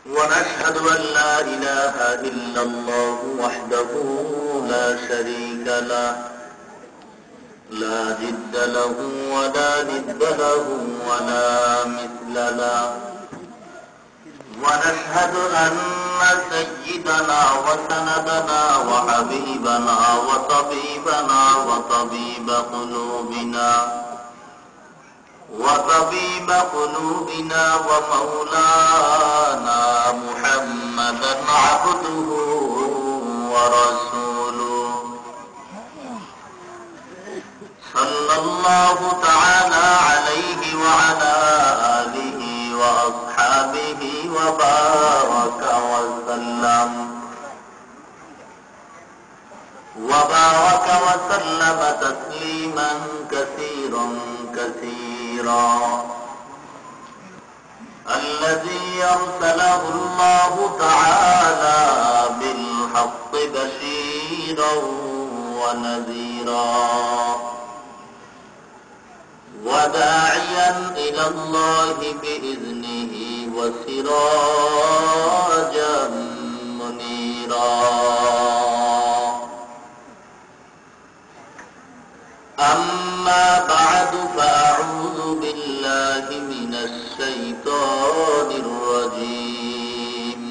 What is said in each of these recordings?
ونشهد أن لا إله إلا الله وحده لا شريك له لا جد له ولا ند له ولا مثل له ونشهد أن سيدنا وسندنا وحبيبنا وطبيبنا وطبيب قلوبنا ومولانا محمدا عبده ورسوله صلى الله تعالى عليه وعلى آله وأصحابه وبارك وسلم تسليما كثيرا الذي أرسله الله تعالى بالحق بشيرا ونذيرا وداعيا إلى الله بإذنه وسراجا منيرا أما بعد فأعوذ بالله من الشيطان الرجيم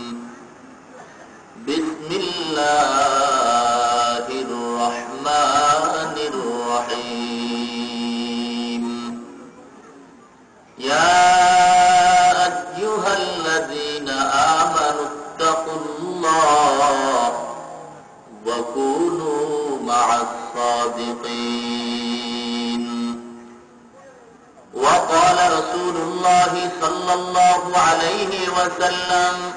بسم الله الرحمن الرحيم يا أيها الذين آمنوا اتقوا الله وكونوا مع الصادقين وقال رسول الله صلى الله عليه وسلم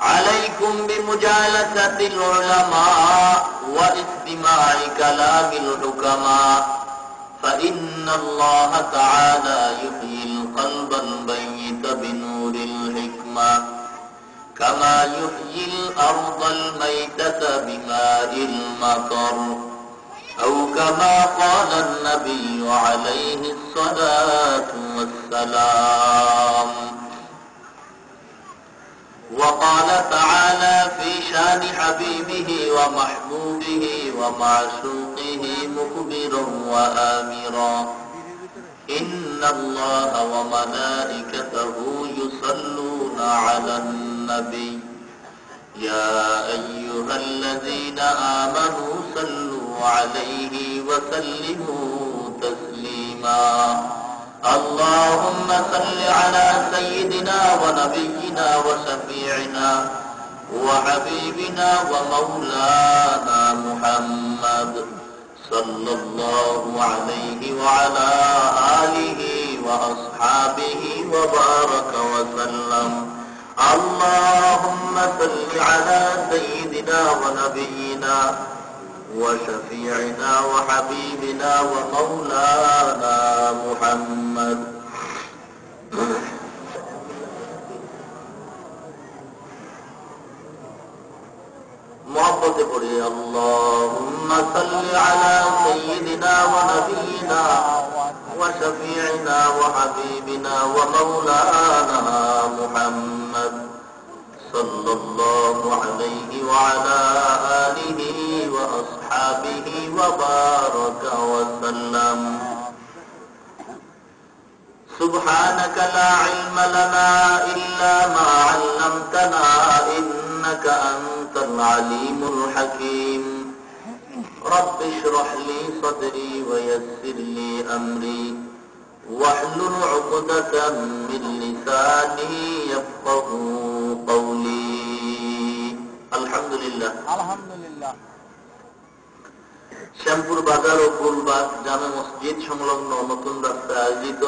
عليكم بمجالسة العلماء واستماع كلام الحكماء فإن الله تعالى يحيي القلب الميت بنور الحكمة كما يحيي الأرض الميتة بماء المطر أو كما قال النبي عليه الصلاة والسلام وقال تعالى في شان حبيبه ومحبوبه ومعشوقه مخبرا وآمرا إن الله وملائكته يصلون على النبي يا أيها الذين آمنوا صلوا عليه وسلموا تسليما اللهم صل على سيدنا ونبينا وشفيعنا وحبيبنا ومولانا محمد صلى الله عليه وعلى آله وأصحابه وبارك وسلم اللهم صل على سيدنا ونبينا وشفيعنا وحبيبنا ومولانا محمد محبت پڑھے اللهم صل على سيدنا ونبينا وشفيعنا وحبيبنا ومولانا محمد صلى الله عليه وعلى آله وأصحابه وبارك وسلم سبحانك لا علم لنا إلا ما علمتنا إنك أنت العليم الحكيم رب اشرح لي صدري ويسر لي أمري واحلل عقدة من لساني يفقهوا قولي الحمد لله শ্যামপুর বাজার ও ফুলবাগ জামে মসজিদ সংলগ্ন নতুন রাস্তায় আয়োজিত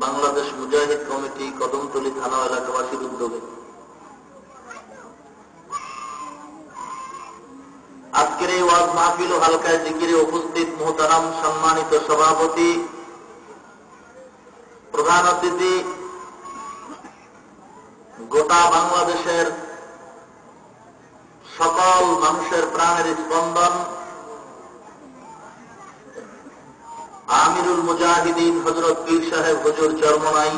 বাংলাদেশ মুজাহিদ কমিটি কদমতলী থানা এলাকাবাসীর উদ্যোগে আজকের এই ওয়াজ মাহফিল ও হালকায় জিকিরে উপস্থিত মুহতারাম সম্মানিত সভাপতি প্রধান অতিথি গোটা বাংলাদেশের সকল মানুষের প্রাণের স্পন্দন আমিরুল মুজাহিদিন হযরত পীর সাহেব হুজুর চরমনাই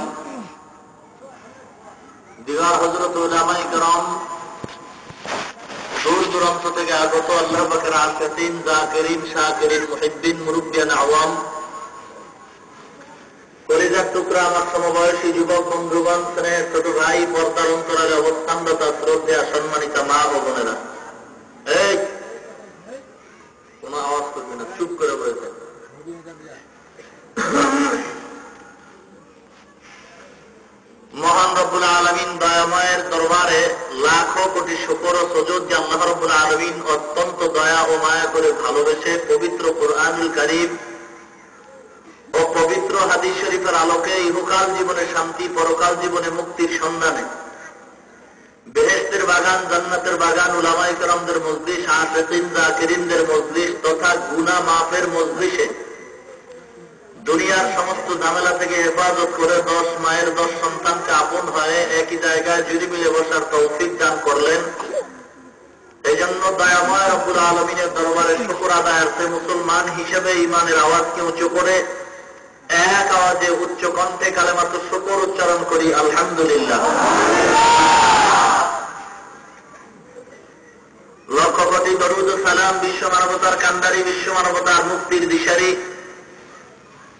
দিগার হযরত উলামায়ে কেরাম, দূর দূরান্ত থেকে আগত আল্লাহ পাকের আশিকিন, যাকিরিন, শাকিরিন, মুহিব্বিন, মুরব্বিয়ান, আওয়াম, কলিজার টুকরা আমার সমবয়সী যুবক বন্ধুগণ, স্নেহের ছোট ভাই, পর্দার অন্তরালে অবস্থানরত শ্রদ্ধেয় সম্মানিত মা ও বোনেরা, এই কোন আওয়াজ করবে না, চুপ করে বসে। মহান রব্বুল আলামিন দয়াময়ের দরবারে লাখো কোটি শুকর ও সুজুদ যে আল্লাহ রব্বুল আলামিন অত্যন্ত দয়া ও মায়া করে ভালোবেসে পবিত্র কুরআনুল কারীম ও পবিত্র হাদিস শরীফের আলোকে ইহকাল জীবনে শান্তি, পরকাল জীবনে মুক্তির সন্ধানে বেহেশতের বাগান, জান্নাতের বাগান, উলামায়ে কেরামদের মজলিস, আশিকিন, যাকিরিনদের মজলিস তথা গুনাহ মাফের মজলিসে দুনিয়ার সমস্ত ঝামেলা থেকে হেফাজত করে 10 মায়ের 10 সন্তানকে আপন হয়ে একই জায়গায় জুড়ে মিলে বসার তৌফিক দান করলেন। এই জন্য দয়াময় রব্বুল আলামিনের দরবারে শুকর আদায়ার্থে মুসলমান হিসেবে ইমানের আওয়াজকে উঁচু করে এক আওয়াজে উচ্চ কণ্ঠে কালেমাতুশ শুকর উচ্চারণ করি, আলহামদুলিল্লাহ। লক্ষ কোটি দরুদ ও সালাম বিশ্ব মানবতার কান্ডারি, বিশ্ব মানবতার মুক্তির দিশারি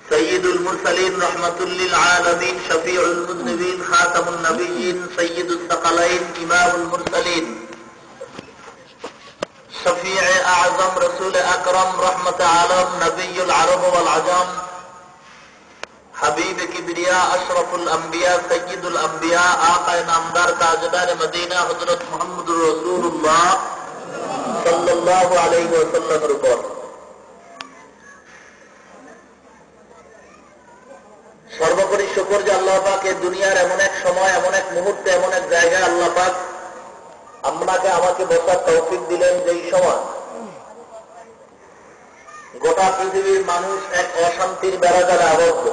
সৈয়দুল মুরসালিন, রহমাতুল্লিল আলামিন, শফিউল মুযনিবিন, খাতামুন নবিয়্যিন, সৈয়দুস সাকালাইন, ইমামুল মুরসালিন, শফিয়ে আযম, রাসূল আকরাম, রহমতে আলম, নবিয়ুল আরব ওয়াল আজম, হাবিব কিবরিয়া, আশরাফুল আম্বিয়া, সৈয়দুল আম্বিয়া, আকায়ে নামদার, তাজদার মদিনা হযরত মুহাম্মদুর রাসূলুল্লাহ সাল্লাল্লাহু আলাইহি ওয়াসাল্লামের উপর সর্বোপরি শুকর যে আল্লাহ পাক এই দুনিয়ার এমন এক সময়, এমন এক মুহূর্তে, এমন এক জায়গায় আল্লাহ পাক আপনাকে আমাকে বসার তৌফিক দিলেন, যেই সময় গোটা পৃথিবীর মানুষ এক অশান্তির বেড়াজালে আবদ্ধ।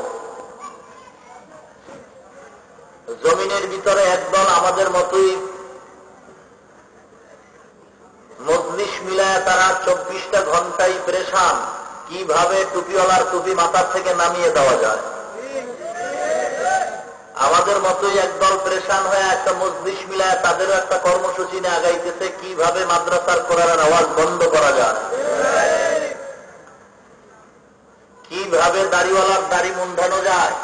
জমিনের ভিতরে একদল আমাদের মতোই মজলিস মিলায় তারা 24টা ঘন্টাই পেরেশান, কিভাবে টুপিওয়ালার টুপি মাথার থেকে নামিয়ে দেওয়া যায়। আমাদের মতোই একদল পেরেশান হয়ে একটা মজলিস মিলায় তাদেরও একটা কর্মসূচি নিয়ে আগাইতেছে, কিভাবে মাদ্রাসার কোরআনের আওয়াজ বন্ধ করা যায়, কিভাবে দাড়িওয়ালার দাড়ি মুন্ডানো যায়,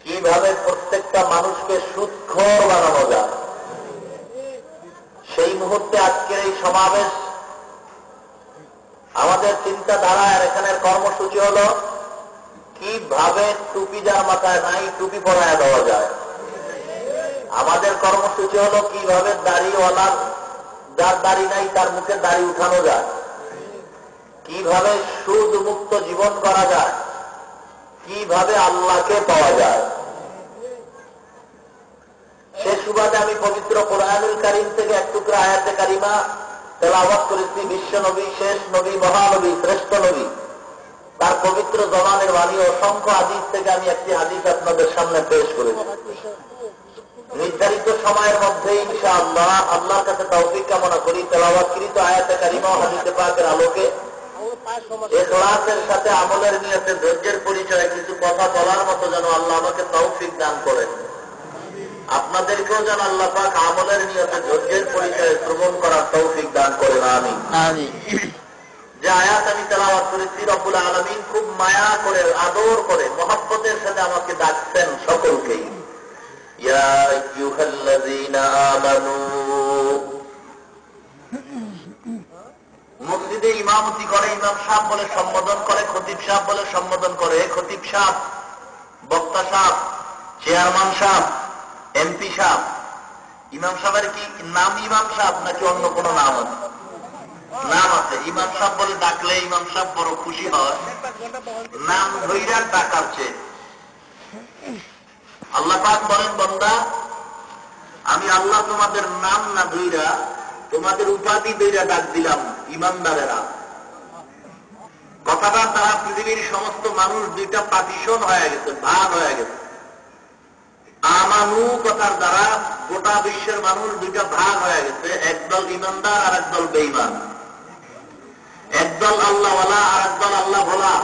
কিভাবে প্রত্যেকটা মানুষকে সুদখোর বানানো যায়। সেই মুহূর্তে আজকের এই সমাবেশ, আমাদের চিন্তাধারা আর এখানের কর্মসূচি হলো কিভাবে টুপি যার মাথায় নাই টুপি পরায় দেওয়া যায়। আমাদের কর্মসূচি হলো কিভাবে দাড়িওয়ালার যার দাড়ি নাই তার মুখে দাড়ি উঠানো যায়, কিভাবে সুদ মুক্ত জীবন করা যায়, কিভাবে আল্লাহকে পাওয়া যায়। সে সুবাদে আমি পবিত্র কুরআনুল কারীম থেকে এক টুকরা আয়াতে কারিমা তেলাওয়াত করেছি। বিশ্ব নবী, শেষ নবী, মহানবী, শ্রেষ্ঠ নবী, তার পবিত্র জবানের বাণী অসংখ্য হাদিস থেকে আমি একটি হাদিস আপনাদের সামনে পেশ করেছি। নির্ধারিত সময়ের মধ্যে ইনশাআল্লাহ আল্লাহর কাছে তৌফিক কামনা করি তেলাওয়াতকৃত আয়াতে কারিমা ও হাদিসে পাকের আলোকে ইখলাসের সাথে আমলের নিয়তে ধৈর্যের পরিচয়ে কিছু কথা বলার মতো যেন আল্লাহ আমাকে তৌফিক দান করেন। আপনাদেরকেও যেন আল্লাহ পাক আমলের নিয়তে ধৈর্যের পরিচয়ে শ্রবণ করার তৌফিক দান করেন, আমিন। যে আয়াত আমি তেলাওয়াত করেছি, রব্বুল আলামিন খুব মায়া করে, আদর করে, মহব্বতের সাথে আমাকে ডাকছেন সকলকেই, ইয়া আইয়ুহাল্লাযীনা আমানু। মসজিদে ইমামতি করে, ইমাম সাহেব বলে সম্বোধন করে, খতিব সাহেব বলে সম্বোধন করে। খতিব সাহেব, বক্তা সাহেব, চেয়ারম্যান সাহেব, এমপি সাহেব। ইমাম সাহেবের কি নাম ইমাম সাহেব নাকি অন্য কোনো নাম আছে? নাম আছে। ইমাম সাহেব বলে ডাকলে ইমাম সাহেব বড় খুশি হয়, নাম ধইরা ডাকার চেয়ে। আল্লাহ পাক বলেন, বান্দা আমি আল্লাহ তোমাদের নাম না ধইরা তোমাদের উপাধি ধইরা ডাক দিলাম ইমানদারেরা। কথাটার দ্বারা পৃথিবীর সমস্ত মানুষ দুইটা পার্টিশন হয়ে গেছে, ভাগ হয়ে গেছে। আমানু কথার দ্বারা গোটা বিশ্বের মানুষ দুইটা ভাগ হয়ে গেছে, একদল ইমানদার আর একদল বেঈমান, একদল আল্লাহওয়ালা আর একদল আল্লাহ ভোলা।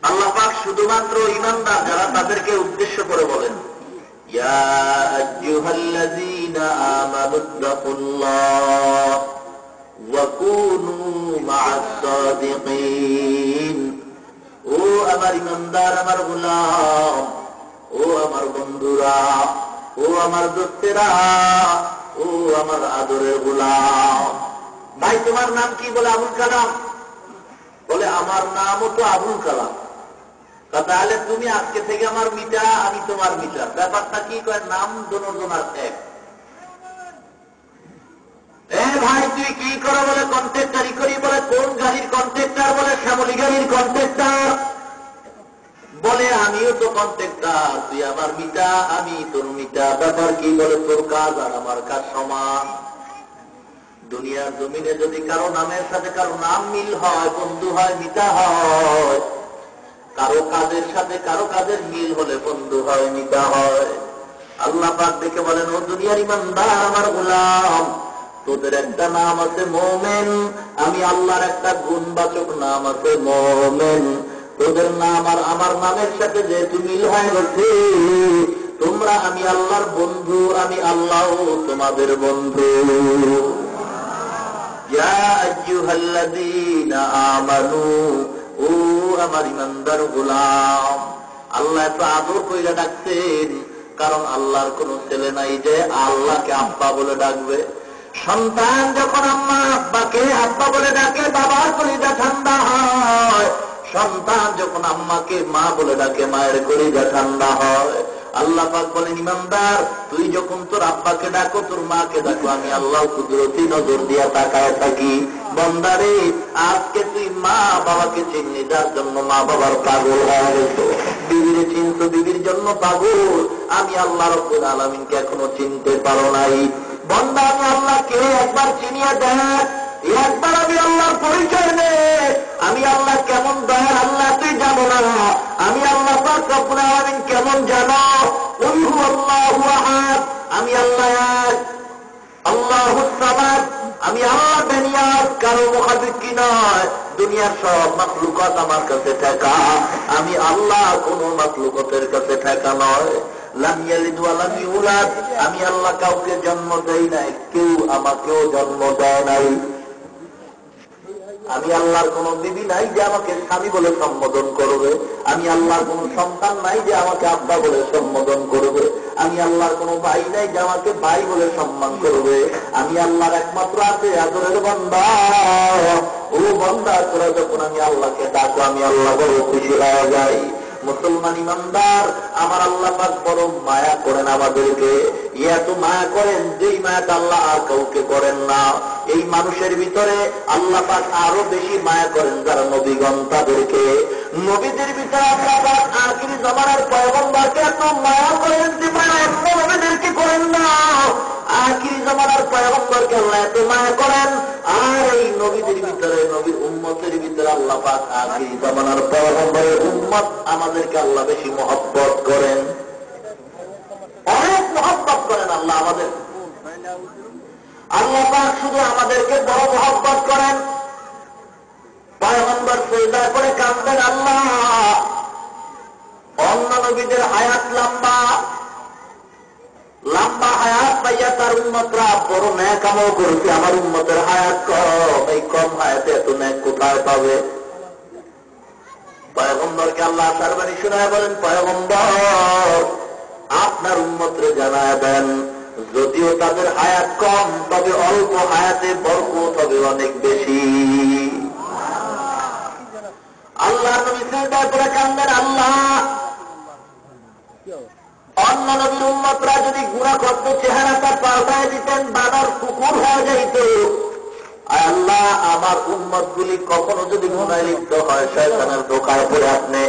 আল্লাহ পাক শুধুমাত্র ইমানদার যারা তাদেরকে উদ্দেশ্য করে বলেন, ইয়া আইয়ুহাল্লাযীনা আমানুত্তাকুল্লাহ ওয়া কুনু মা'আস সাদিকিন। ও আমার ইমানদার, আমার গোলাম, ও আমার বন্ধুরা, ও আমার দোস্তেরা, ও আমার আদরের গোলাম। ভাই তোমার নাম কি? বলে আবুল কালাম। বলে আমার নামও তো আবুল কালাম। তাহলে তুমি আজকে থেকে আমার মিটা, আমি তোমার মিটা। ব্যাপারটা কি? কয় নাম দুজনার এক। ভাই তুই কি করো? বলে কন্ট্রাক্টারি করি। বলে কোন গাড়ির কন্ট্রাক্টার? বলে শ্যামলী গাড়ির কন্ট্রাক্টার। বলে আমিও তো কন্ট্রাক্টার, তুই আমার মিটা, আমি তোর মিটা। ব্যাপার কি? বলে তোর কাজ আর আমার কাজ সমান। দুনিয়ার জমিনে যদি কারো নামের সাথে কারো নাম মিল হয়, বন্ধু হয়, মিটা হয়। কারো কাজের সাথে কারো কাজের মিল হলে বন্ধু হয়, মিটা হয়। আল্লাহ পাক দেখে বলেন, ও দুনিয়ার ইমানদার, আমার গোলাম, তোদের একটা নাম আছে মোমেন, আমি আল্লাহর একটা গুণবাচক নাম আছে মোমেন। তোদের নাম আর আমার নামের সাথে যেহেতু মিল হয়ে গেছে, তোমরা আমি আল্লাহর বন্ধু, আমি আল্লাহ তোমাদের বন্ধু। ইয়া আইয়ুহাল্লাযীনা আমানু, ও আমার ইমানদার গোলাম। আল্লাহ এত আদর কইরা ডাকছেন, কারণ আল্লাহর কোন ছেলে নাই যে আল্লাহকে আব্বা বলে ডাকবে। সন্তান যখন আম্মা আব্বাকে আব্বা বলে ডাকে, বাবার কলিজা ঠান্ডা হয়। সন্তান যখন আম্মাকে মা বলে ডাকে, মায়ের কলিজা ঠান্ডা হয়। আল্লাহ পাক বলেন, ইমানদার, তুই যখন তোর আব্বাকে ডাকো, তোর মাকে ডাকো, আমি আল্লাহ কুদরতি নজর দিয়া তাকায় থাকি। বান্দারে, আজকে তুই মা বাবাকে চিনলি, যার জন্য মা বাবার পাগল হয়ে গেছ। বিবিরে চিনতো, বিবির জন্য পাগল। আমি আল্লাহ রাব্বুল আলামিনকে এখনো চিনতে পারো নাই। বান্দা, আমি আল্লাহকে একবার চিনিয়ে দেখ, একবার আমি আল্লাহর পরিচয় নে। আমি আল্লাহ কেমন দয়ার আল্লাহ তুই জানো না। আমি আল্লাহ পাক রব্বুল আলামিন কেমন জানো? কুল হুয়াল্লাহু আহাদ, আমি আল্লাহ এক, আল্লাহুস সামাদ, আমি আল্লাহ বেনিয়াজ, কারো মুখাপেক্ষী নয়। দুনিয়ার সব মাখলুকাত আমার কাছে ঠেকা, আমি আল্লাহ কোন মাখলুকাতের কাছে ঠেকা নয়। লাম ইয়ালিদ ওয়া লাম ইউলাদ, আমি আল্লাহ কাউকে জন্ম দেই নাই, কেউ আমাকেও জন্ম দেয় নাই। আমি আল্লাহর কোন বিবি নাই যে আমাকে স্বামী বলে সম্বোধন করবে। আমি আল্লাহর কোন সন্তান নাই যে আমাকে আব্বা বলে সম্বোধন করবে। আমি আল্লাহর কোন ভাই নাই যে আমাকে ভাই বলে সম্মান করবে। আমি আল্লাহর একমাত্র আছে আদরের বান্দা। ও বান্দা, তোরা যখন আমি আল্লাহকে ডাকো, আমি আল্লাহ বড় খুশি হয়ে যাই। মুসলমান ইমানদার, আমার আল্লাহ পাক বড় মায়া করেন আমাদেরকে। এত মায়া করেন যেই মায়াটা আল্লাহ আর কাউকে করেন না। এই মানুষের ভিতরে আল্লাহ পাক আরো বেশি মায়া করেন যারা নবীগণ, তাদেরকে। নবীদের ভিতরে আল্লাহ পাক আখিরি জামানার পয়গম্বরকে এত মায়া করেন যে মায়া অন্য নবীদেরকে করেন না। আখিরি জামানার পয়গম্বরকে আল্লাহ এত মায়া করেন, আর এই নবীদের ভিতরে, নবীর উম্মতের ভিতরে আল্লাহ পাক আখিরি জামানার পয়গম্বরের উম্মত আমাদেরকে আল্লাহ বেশি মহব্বত করেন, অনেক মহব্বত করেন আল্লাহ আমাদের। আল্লাহ পাক শুধু আমাদেরকে বড় মহব্বত করেন। পয়গম্বর সিজদা করে কাঁদতেন, আল্লাহ অন্য নবীদের হায়াত লম্বা, লম্বা হায়াত পাইয়া তার উম্মতরা বড় ন্যাক আমল করেছে, আমার উম্মতের হায়াত কম, এই কম হায়াতে এত ন্যাক কোথায় পাবে? পয়গম্বরকে আল্লাহ আশার বাণী শোনায় বলেন, পয়গম্বর আপনার উম্মতরে জানায় দেন, যদিও তাদের হায়াত কম, তবে অল্প হায়াতে বরকত হবে অনেক বেশি। আল্লাহ নবী সিজদা করে কাঁদেন, আল্লাহ অন্য নবীর উম্মতরা যদি গুনাহ করত, চেহারাটা পাল্টায় দিতেন, বানর কুকুর হয়ে যাইত। আল্লাহ আমার উম্মত গুলি কখনো যদি গুনায় লিপ্ত হয়, শয়তানের ধোঁকায় পড়ে আপনি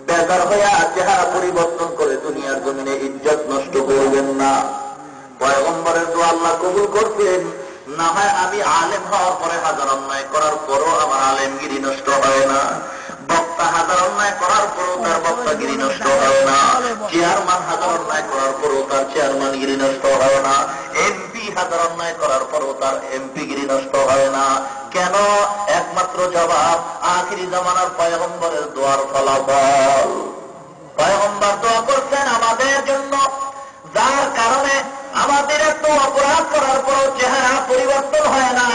বেজার হইয়া চেহারা পরিবর্তন করে দুনিয়ার জমিনে ইজ্জত নষ্ট করবেন না। পয়গম্বরের দোয়া আল্লাহ কবুল করতেন। না হয় আমি আলেম হওয়ার পরে হাজার অন্যায় করার পরও আমার আলেমগিরি নষ্ট হয় না। বক্তা হাজার অন্যায় করার পরও তার বক্তাগিরি নষ্ট হয় না। চেয়ারম্যান হাজার অন্যায় করার পরও তার চেয়ারম্যানগিরি নষ্ট হয় না। এমপি হাজার অন্যায় করার পরও তার এমপিগিরি নষ্ট হয় না। কেন? একমাত্র জবাব আখিরি জামানার পয়গম্বরের দোয়ার ফলাফল। পয়গম্বর দোয়া করছেন আমাদের জন্য, চেহারা পরিবর্তন হয় না,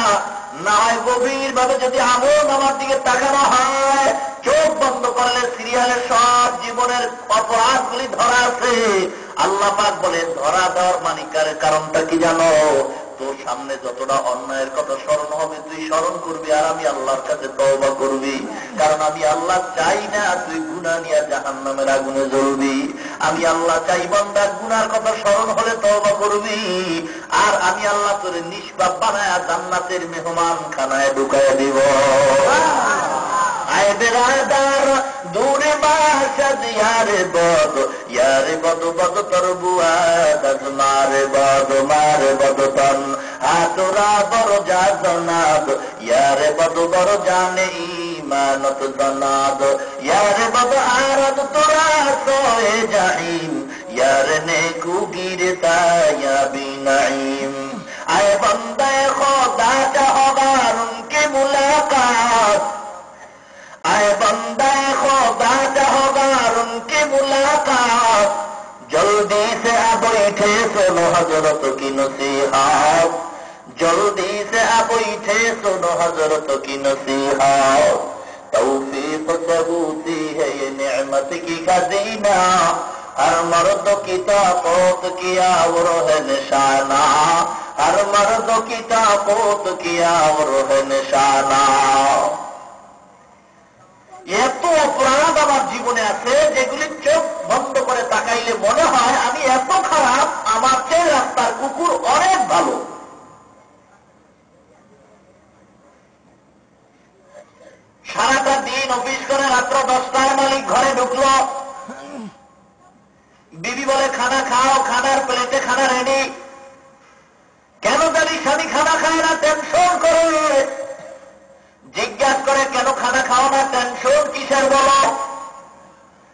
না হয় গভীর ভাবে যদি আমল আমার দিকে তাকানো হয়, চোখ বন্ধ করলে সিরিয়ালের সব জীবনের অপরাধগুলি ধরা আছে। আল্লাহ পাক বলে ধরা দেওয়ার মানিকার কারণটা কি জানো? তোর সামনে যতটা অন্যায়ের কথা স্মরণ হবে তুই স্মরণ করবি, আর আমি আল্লাহর কাছে তওবা করবি। কারণ আমি আল্লাহ চাই না তুই গুনাহ নিয়ে জাহান্নামের আগুনে জ্বলবি। আমি আল্লাহ চাই বান্দা গুনার কথা স্মরণ হলে তওবা করবি, আর আমি আল্লাহ তোরে নিষ্পাপ বানায় জান্নাতের মেহমান খানায় ঢুকায় দিব। আয় বেরাদার দূরে বাসাদ ইয়ারে বদ বদ তোর বুয়াদ মারে বদ তন হাতরা বড় জানাব ইয়ারে বদ বড় জানে ইমানত জনাব ইয়ারে বদ আরদ তোরা সোয়ে জাহিম ইয়ারে নেকু গিরে তায়া বিনাইম। আয় বন্দায় খোদা চাহবার উনকে মুলাকাত, आए बंदा खुदा चाहगार उनकी मुलाकात, जल्दी से अब बैठे सुनो हजरत की नसीहत, जल्दी से अब बैठे सुनो हजरत की नसीहत। तौफीक से होती है ये नेमत की खजीना, हर मर्द की ताकत किया और है निशाना, हर मर्द की ताकत किया और है निशाना। এত অপরাধ আমার জীবনে আছে যেগুলি চোখ বন্ধ করে তাকাইলে মনে হয় আমি এত খারাপ, আমার চেয়ে রাস্তার কুকুর অনেক ভালো। সারাটা দিন অফিস করে রাত্র 10টায় মালিক ঘরে ঢুকলো, বিবি বলে খানা খাও, খানার প্লেটে খানা রেডি। কেন জানি স্বামী খানা খায় না, টেনশন করে। জিজ্ঞাসা করে কেন খানা খাও না, টেনশন কিসের বলো?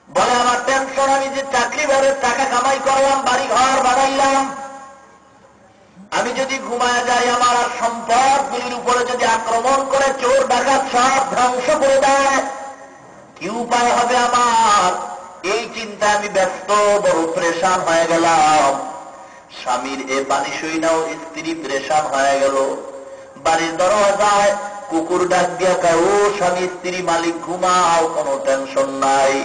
বলে আমার টেনশন আমি যে চাকরি বাড়ির টাকা কামাই করলাম, বাড়ি ঘর বানাইলাম, আমি যদি ঘুমায় যাই আমার আর সম্পদগুলির উপরে যদি আক্রমণ করে চোর ডাকাত সব ধ্বংস করে দেয়, কি উপায় হবে আমার? এই চিন্তা আমি ব্যস্ত, বড় প্রেশান হয়ে গেলাম। স্বামীর এ বাণী শুনাও স্ত্রী প্রেশান হয়ে গেল। বাড়ির দরজায় কুকুর ডাক দিয়া কয়, ও স্বামী স্ত্রী মালিক ঘুমাও, কোনো টেনশন নাই,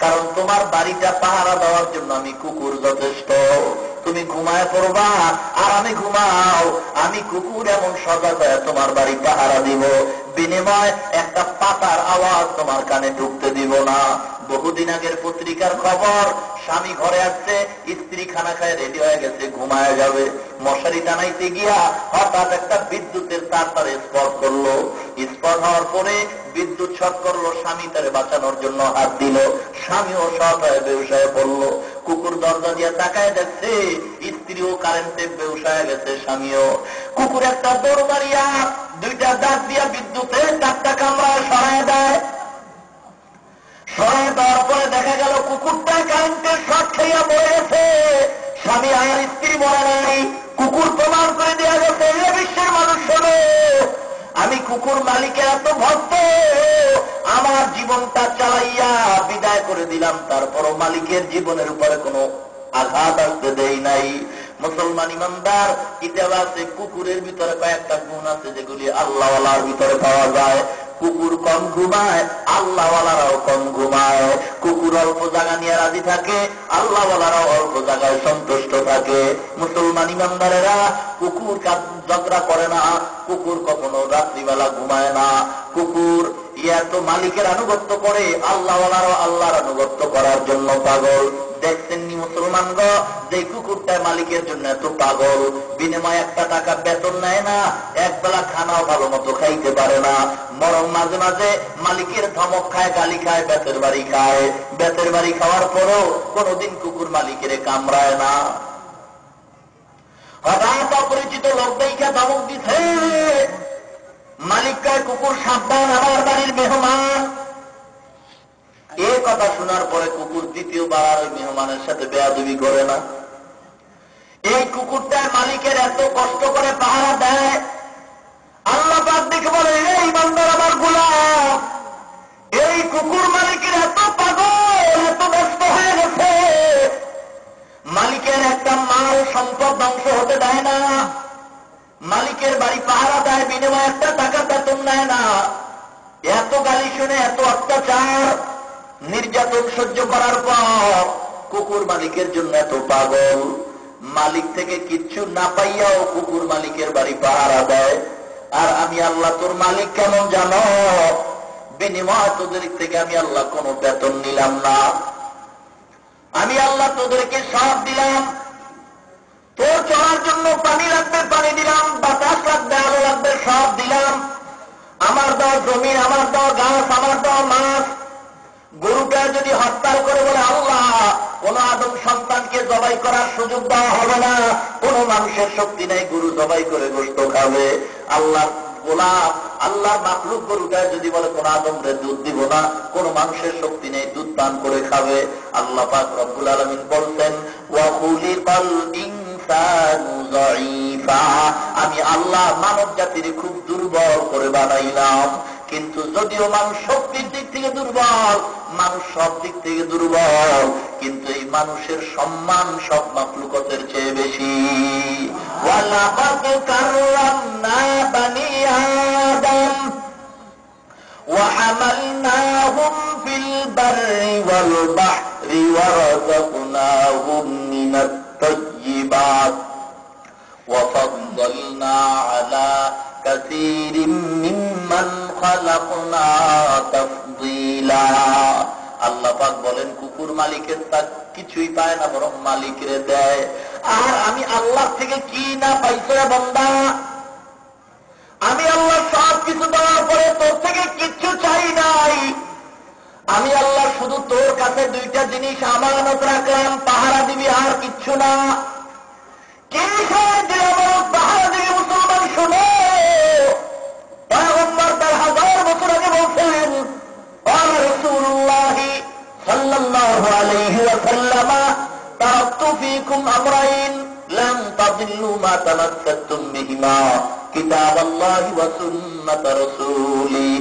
কারণ তোমার বাড়িটা পাহারা দেওয়ার জন্য আমি কুকুর যথেষ্ট। তুমি ঘুমায় পড়বা আর আমি ঘুমাও, আমি কুকুর এমন সজাগ হয়ে তোমার বাড়ি পাহারা দিব, বিনিময় একটা পাতার আওয়াজ তোমার কানে ঢুকতে দিব না। বহুদিন আগের পত্রিকার খবর, স্বামী ঘরে আসছে, স্ত্রী খানা খায় রেডি হয়ে গেছে, ঘুমায় যাবে। মশারি টানাইতে গিয়া হঠাৎ একটা বিদ্যুতের তার তারে স্পট করলো। স্পট হওয়ার পরে বিদ্যুৎ শর্ট করলো, স্বামী তারে বাঁচানোর জন্য হাত দিল, স্বামীও শর্ট হয়ে বেউসায় পড়লো। কুকুর দরজা দিয়ে তাকায় দেখছে স্ত্রীও কারেন্টে বেউসায় গেছে, স্বামীও। কুকুর একটা দৌড় মারিয়া দুইটা দাঁত দিয়া বিদ্যুতের চারটা কামড়ায় সরায় দেয়। সরাই দেওয়ার পরে দেখা গেল কুকুরটা কারেন্টের শর্ট খেয়ে মরে গেছে, স্বামী আর স্ত্রী মরে নাই। কুকুর প্রমাণ করে দেওয়া গেছে, এ বিশ্বের মানুষ শোনো, আমি কুকুর মালিকের এত ভক্ত, আমার জীবনটা চালাইয়া বিদায় করে দিলাম, তারপরও মালিকের জীবনের উপরে কোনো আঘাত আসতে দেই নাই। মুসলমান ইমানদার কিতাব আছে, কুকুরের ভিতরে কয়েকটা গুণ আছে যেগুলি আল্লাহওয়ালার ভিতরে পাওয়া যায়। কুকুর কম ঘুমায়, আল্লাহওয়ালারাও কম ঘুমায়। কুকুর অল্প জায়গা নিয়ে রাজি থাকে, আল্লাহওয়ালারাও অল্প জায়গায় সন্তুষ্ট থাকে। মুসলমান ইমানদারেরা কুকুর ঝগড়া করে না, কুকুর কখনো রাত্রিবেলা ঘুমায় না। কুকুর এত মালিকের আনুগত্য করে, আল্লাহওয়ালারাও আল্লাহর আনুগত্য করার জন্য পাগল। দেখছেননি মুসলমানগ যে কুকুরটায় মালিকের জন্য এত পাগল, বিনিময়ে একটা টাকা বেতন নেয় না, একবেলা খানাও ভালো মতো খাইতে পারে না, বরং মাঝে মাঝে মালিকের ধমক খায়, গালি খায়, বেতের বাড়ি খায়। বেতের বাড়ি খাওয়ার পরও কোনদিন কুকুর মালিকের কামড়ায় না। হঠাৎ অপরিচিত লোক দেখে ধমক দিছে, মালিক কয় কুকুর সাবধান, আমার বাড়ির মেহমান। এই কথা শোনার পরে কুকুর দ্বিতীয়বার আর ওই মেহমানের সাথে বেয়াদবি করে না। এই কুকুরটার মালিকের এত কষ্ট করে পাহারা দেয়। আল্লাহ পাক দেখে বলে, এই বান্দার আমার গোলাম, এই কুকুর মালিকের এত পাগল, এত ব্যস্ত হয়ে গেছে, মালিকের একটা মাল সম্পদ ধ্বংস হতে দেয় না। মালিকের বাড়ি পাহারা দেয়, বিনিময়ে একটা টাকা বেতন নেয় না। এত গালি শুনে, এত অত্যাচার নির্যাতন সহ্য করার পর কুকুর মালিকের জন্য এত পাগল, মালিক থেকে কিচ্ছু না পাইয়াও কুকুর মালিকের বাড়ি পাহারা দেয়। আর আমি আল্লাহ তোর মালিক কেমন জানো? বিনিময় তোদের থেকে আমি আল্লাহ কোনো বেতন নিলাম না। আমি আল্লাহ তোদেরকে সব দিলাম, তোর চলার জন্য পানি লাগবে পানি দিলাম, বাতাস লাগবে আলো লাগবে সব দিলাম। আমার দেওয়া জমি, আমার দেওয়া গাছ, আমার দেওয়া মাছ। গরুটা যদি হরতাল করে বলে আল্লাহ কোন আদম সন্তানকে জবাই করার সুযোগ দেওয়া হবে না, কোন মানুষের শক্তি নেই গরু জবাই করে গোশত খাবে, আল্লাহ গোলাম আল্লাহর মাখলুক গরুটা যদি বলে কোন আদমরে দুধ দিব না, কোন মানুষের শক্তি নেই দুধ পান করে খাবে। আল্লাহ পাক রব্বুল আলামিন বলছেন ওয়া খুলিকাল ইনসানু যায়ীফা, আমি আল্লাহ মানব জাতির খুব দুর্বল করে বানাইলাম। কিন্তু যদিও মানুষ শক্তির দিক থেকে দুর্বল, মানুষ সব দিক থেকে দুর্বল, কিন্তু এই মানুষের সম্মান সব মাখলুকাতের চেয়ে বেশি। ওয়ালাকাদ কাররামনা বানি আদম ওয়া হামালনাহুম ফিল বাররি ওয়াল বাহরি ওয়া রাযাকনাহুম মিনাত তাইয়্যিবাত ওয়া ফাদ্দালনা আলা কাসীরিম মিম্মান খালাকনা তাফদীলা। আল্লাহ পাক বলেন কুকুর মালিকের তা কিছুই পায় না, বরং মালিকরে দেয়। আর আমি আল্লাহ থেকে কি না পাইছো বান্দা? আমি আল্লাহ সব কিছু দেওয়ার পরে তোর থেকে কিচ্ছু চাই নাই। আমি আল্লাহ শুধু তোর কাছে দুইটা জিনিস আমানত রাখলাম, পাহারা দিবি আর কিচ্ছু না। কি যে আমানত পাহারা দিবি মুসলমান শুনে, পয়গম্বর 1000 বছর আগে বলছেন قال رسول الله صلى الله عليه وسلم تركت فيكم أمرين لن تضلوا ما تمسكتم بهما كتاب الله وسنة رسولي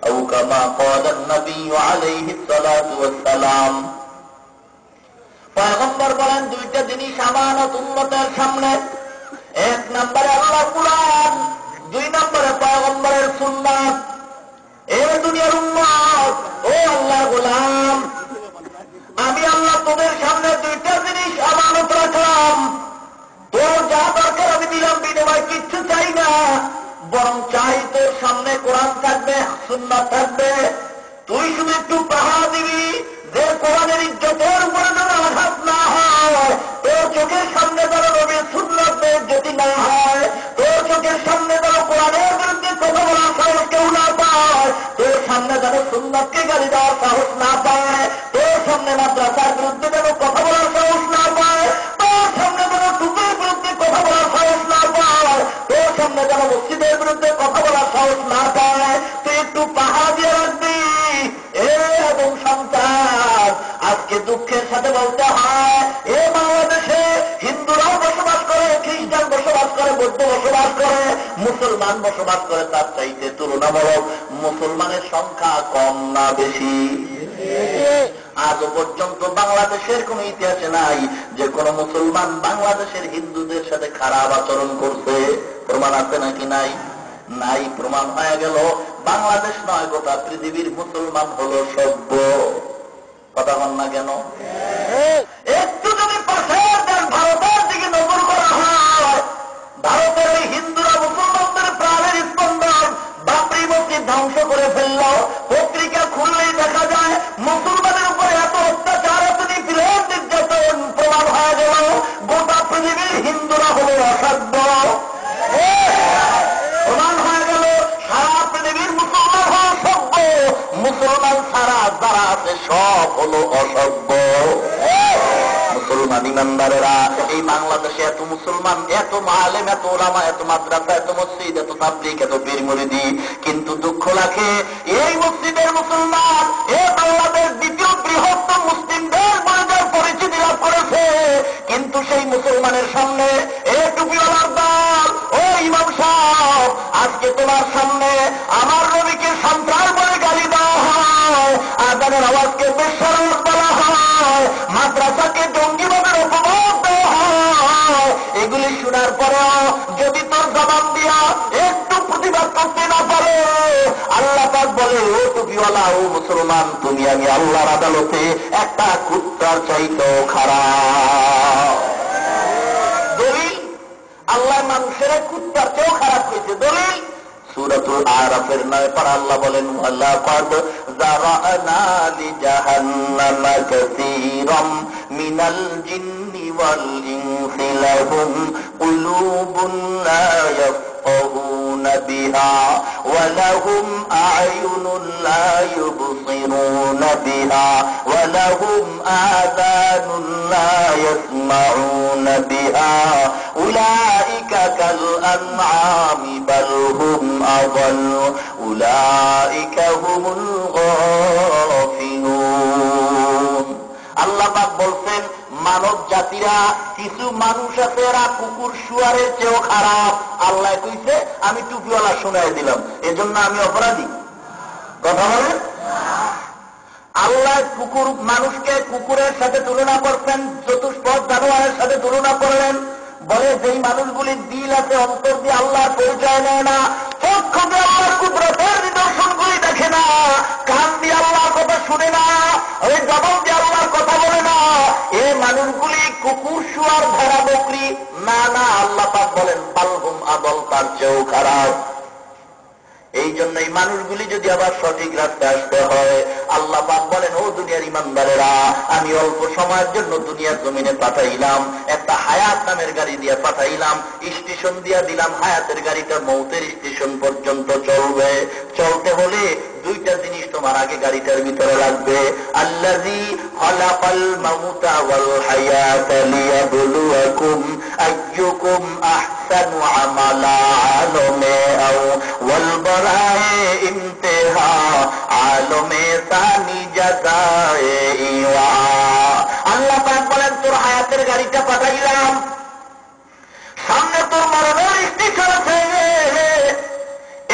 أو كما قال النبي عليه الصلاة والسلام। পয়গম্বর বলেন দুইটা জিনিস আমানত উম্মতের সামনে, এক নম্বরে আল্লাহর কুরআন, দুই নম্বরে পয়গম্বরের সুন্নাত। এ দুনিয়ার উম্মত, ও আল্লাহর গোলাম, আমি আল্লাহ তোদের সামনে দুইটা জিনিস আমানত রাখলাম। তোর যা দরকার আমি দিলাম, বিনিময় কিচ্ছু চাই না, বরং চাই তোর সামনে কোরআন থাকবে, সুন্নাত থাকবে। তুই শুধু একটু পাহারা দিবি যে কোরআনের ইজ্জতের উপরে যেন আঘাত না হয়, তোর চোখের সামনে যেন নবীর সুন্নাত বেইজ্জতি না হয়, তোর চোখের সামনে যেন কোরআনের বিরুদ্ধে কথা বলার সাহস কেউ না পায়, তোর সামনে যেন সুন্নাতকে গালি দেওয়ার সাহস না পায়, তোর সামনে মাদ্রাসার বিরুদ্ধে যেন কথা বলার সাহস না পায়, তোর সামনে যেন টুপির বিরুদ্ধে কথা বলার সাহস না পায়, তোর সামনে যেন মসজিদের বিরুদ্ধে কথা বলার সাহস না পায়। তুই একটু পাহারা দিয়ে রাখবি। এবং সন্তান, আজকে দুঃখের সাথে বলতে হয় এ বাংলাদেশে হিন্দুরাও বসবাস করে, খ্রিস্টান বসবাস করে, বৌদ্ধ বসবাস করে, মুসলমান বসবাস করে। তার চাইতে তুলনামূলক মুসলমানের সংখ্যা কম না বেশি? আজও পর্যন্ত বাংলাদেশের কোন ইতিহাসে নাই যে কোন মুসলমান বাংলাদেশের হিন্দুদের সাথে খারাপ আচরণ করছে। প্রমাণ আছে নাকি নাই? নাই। প্রমাণ হয়ে গেল বাংলাদেশ নয়, গোটা পৃথিবীর মুসলমান হলো সভ্য। কথা বল না কেন? একটু যদি পাশের দেশ ভারতের দিকে নজর করা হয়, ভারতের এই হিন্দুরা মুসলমানদের প্রাণের স্পন্দন, বাবরি মসজিদ ধ্বংস করে ফেলল। পত্রিকা খুললেই দেখা যায় মুসলমানের উপরে এত অত্যাচার, এত নিপীড়ন, নির্যাতন। প্রমাণ হয়ে গেল গোটা পৃথিবীর হিন্দুরা হলো অসভ্য। প্রমাণ হয়ে গেল সারা পৃথিবীর মুসলমান হল সভ্য, মুসলমান ছাড়া যারা আছে সব হলো অসভ্য। মুসলমান ইমানদারেরা, এই বাংলাদেশে এত মুসলমান, এত মালেম, এত ওলামা, এত মাদ্রাসা, এত মসজিদ, এত তাবলীগ, এত পীর মুরিদি, কিন্তু দুঃখ লাগে এই মসজিদের মুসলমান এ বাংলাদেশ দ্বিতীয় বৃহত্তম মুসলিম দেশ বলে যার পরিচিতি লাভ করেছে, কিন্তু সেই মুসলমানের সামনে এ টুপিওয়ালার দল, ও ইমাম সাহেব, আজকে তোমার সামনে আমার নবীকে সন্ত্রাস বলে গালি দেওয়া হয়, আজানের আওয়াজকে বেশরত বলা হয়, মাদ্রাসাকে জঙ্গিবাদের অপবাদ দেওয়া হয়। এগুলি শোনার পরেও যদি তোর জবাব বলে, ও টুপিওয়ালা, ও মুসলমান, তুমি আমি আল্লাহর আদালতে একটা কুত্তার চাইতেও খারাপ। দলিল, আল্লাহ মানুষের কুত্তার চেয়েও খারাপ হয়েছে। দলিল সূরাতুল আরাফের 9 পারা আল্লাহ বলেন, ওয়ালাকাদ যারানা লিজাহান্নামা কাসীরাম মিনাল জিন্নি ওয়াল ইনসি লাহুম কুলুবুন লা ইয়াফকাহুনা বিহা ওয়া লাহুম আ'য়ুনুন লা ইউবসিরুনা বিহা ওয়া লাহুম আযানুন লা ইয়াসমাউনা বিহা উলাইকা কাল আন'আমি বাল হুম আযাল উলাইকা হুমুল গাফিলুন। আল্লাহ পাক বলছেন, মানব জাতিরা কিছু মানুষ আছে এরা কুকুর শুয়ারের চেয়েও খারাপ। আল্লাহ কইছে, আমি টুপিওয়ালা শোনাই দিলাম, এজন্য আমি অপরাধী? কথা বলেন। আল্লাহ কুকুর মানুষকে কুকুরের সাথে তুলনা করছেন, চতুষ্পদ জানোয়ারের সাথে তুলনা করলেন। বলে যেই মানুষগুলির দিল আছে, অন্তর দিয়ে আল্লাহর পরিচয় নেয় না, চোখ দিয়ে আল্লাহর কুদরতের নিদর্শনগুলি দেখে না, কান দিয়ে আল্লাহর কথা শুনে না, ওই জবান দিয়ে আল্লাহর কথা বলে না, এই মানুষগুলি কুকুর শুয়ার ভেড়া বকরি না। না, আল্লাহ পাক বলেন বালহুম আদল, তার চেয়েও খারাপ। এই জন্য এই মানুষগুলি যদি আবার সঠিক রাস্তায় আসতে হয়, আল্লাহ পাক বলেন, ও দুনিয়ার ইমানদারেরা, আমি অল্প সময়ের জন্য দুনিয়ার জমিনে পাঠাইলাম, একটা হায়াত নামের গাড়ি দিয়ে পাঠাইলাম, স্টেশন দিয়া দিলাম, হায়াতের গাড়িটা মৌতের স্টেশন পর্যন্ত চলবে। চলতে হলে দুইটা জিনিস তোমার আগে গাড়িটার ভিতরে লাগবে, আল্লাযী খালাকাল মাউতা ওয়াল হায়াতা লিয়াবলুয়াকুম আইয়ুকুম আহসানু আমালা, আলমে আও ওয়াল বরায়ে ইমতিহা, আলমে সানি জাযায়ে ইওয়া। আল্লাহ পাক বলেন, তোর হায়াতের গাড়িটা পাঠাইলাম, সামনে তোর মরণের স্টেশন আছে,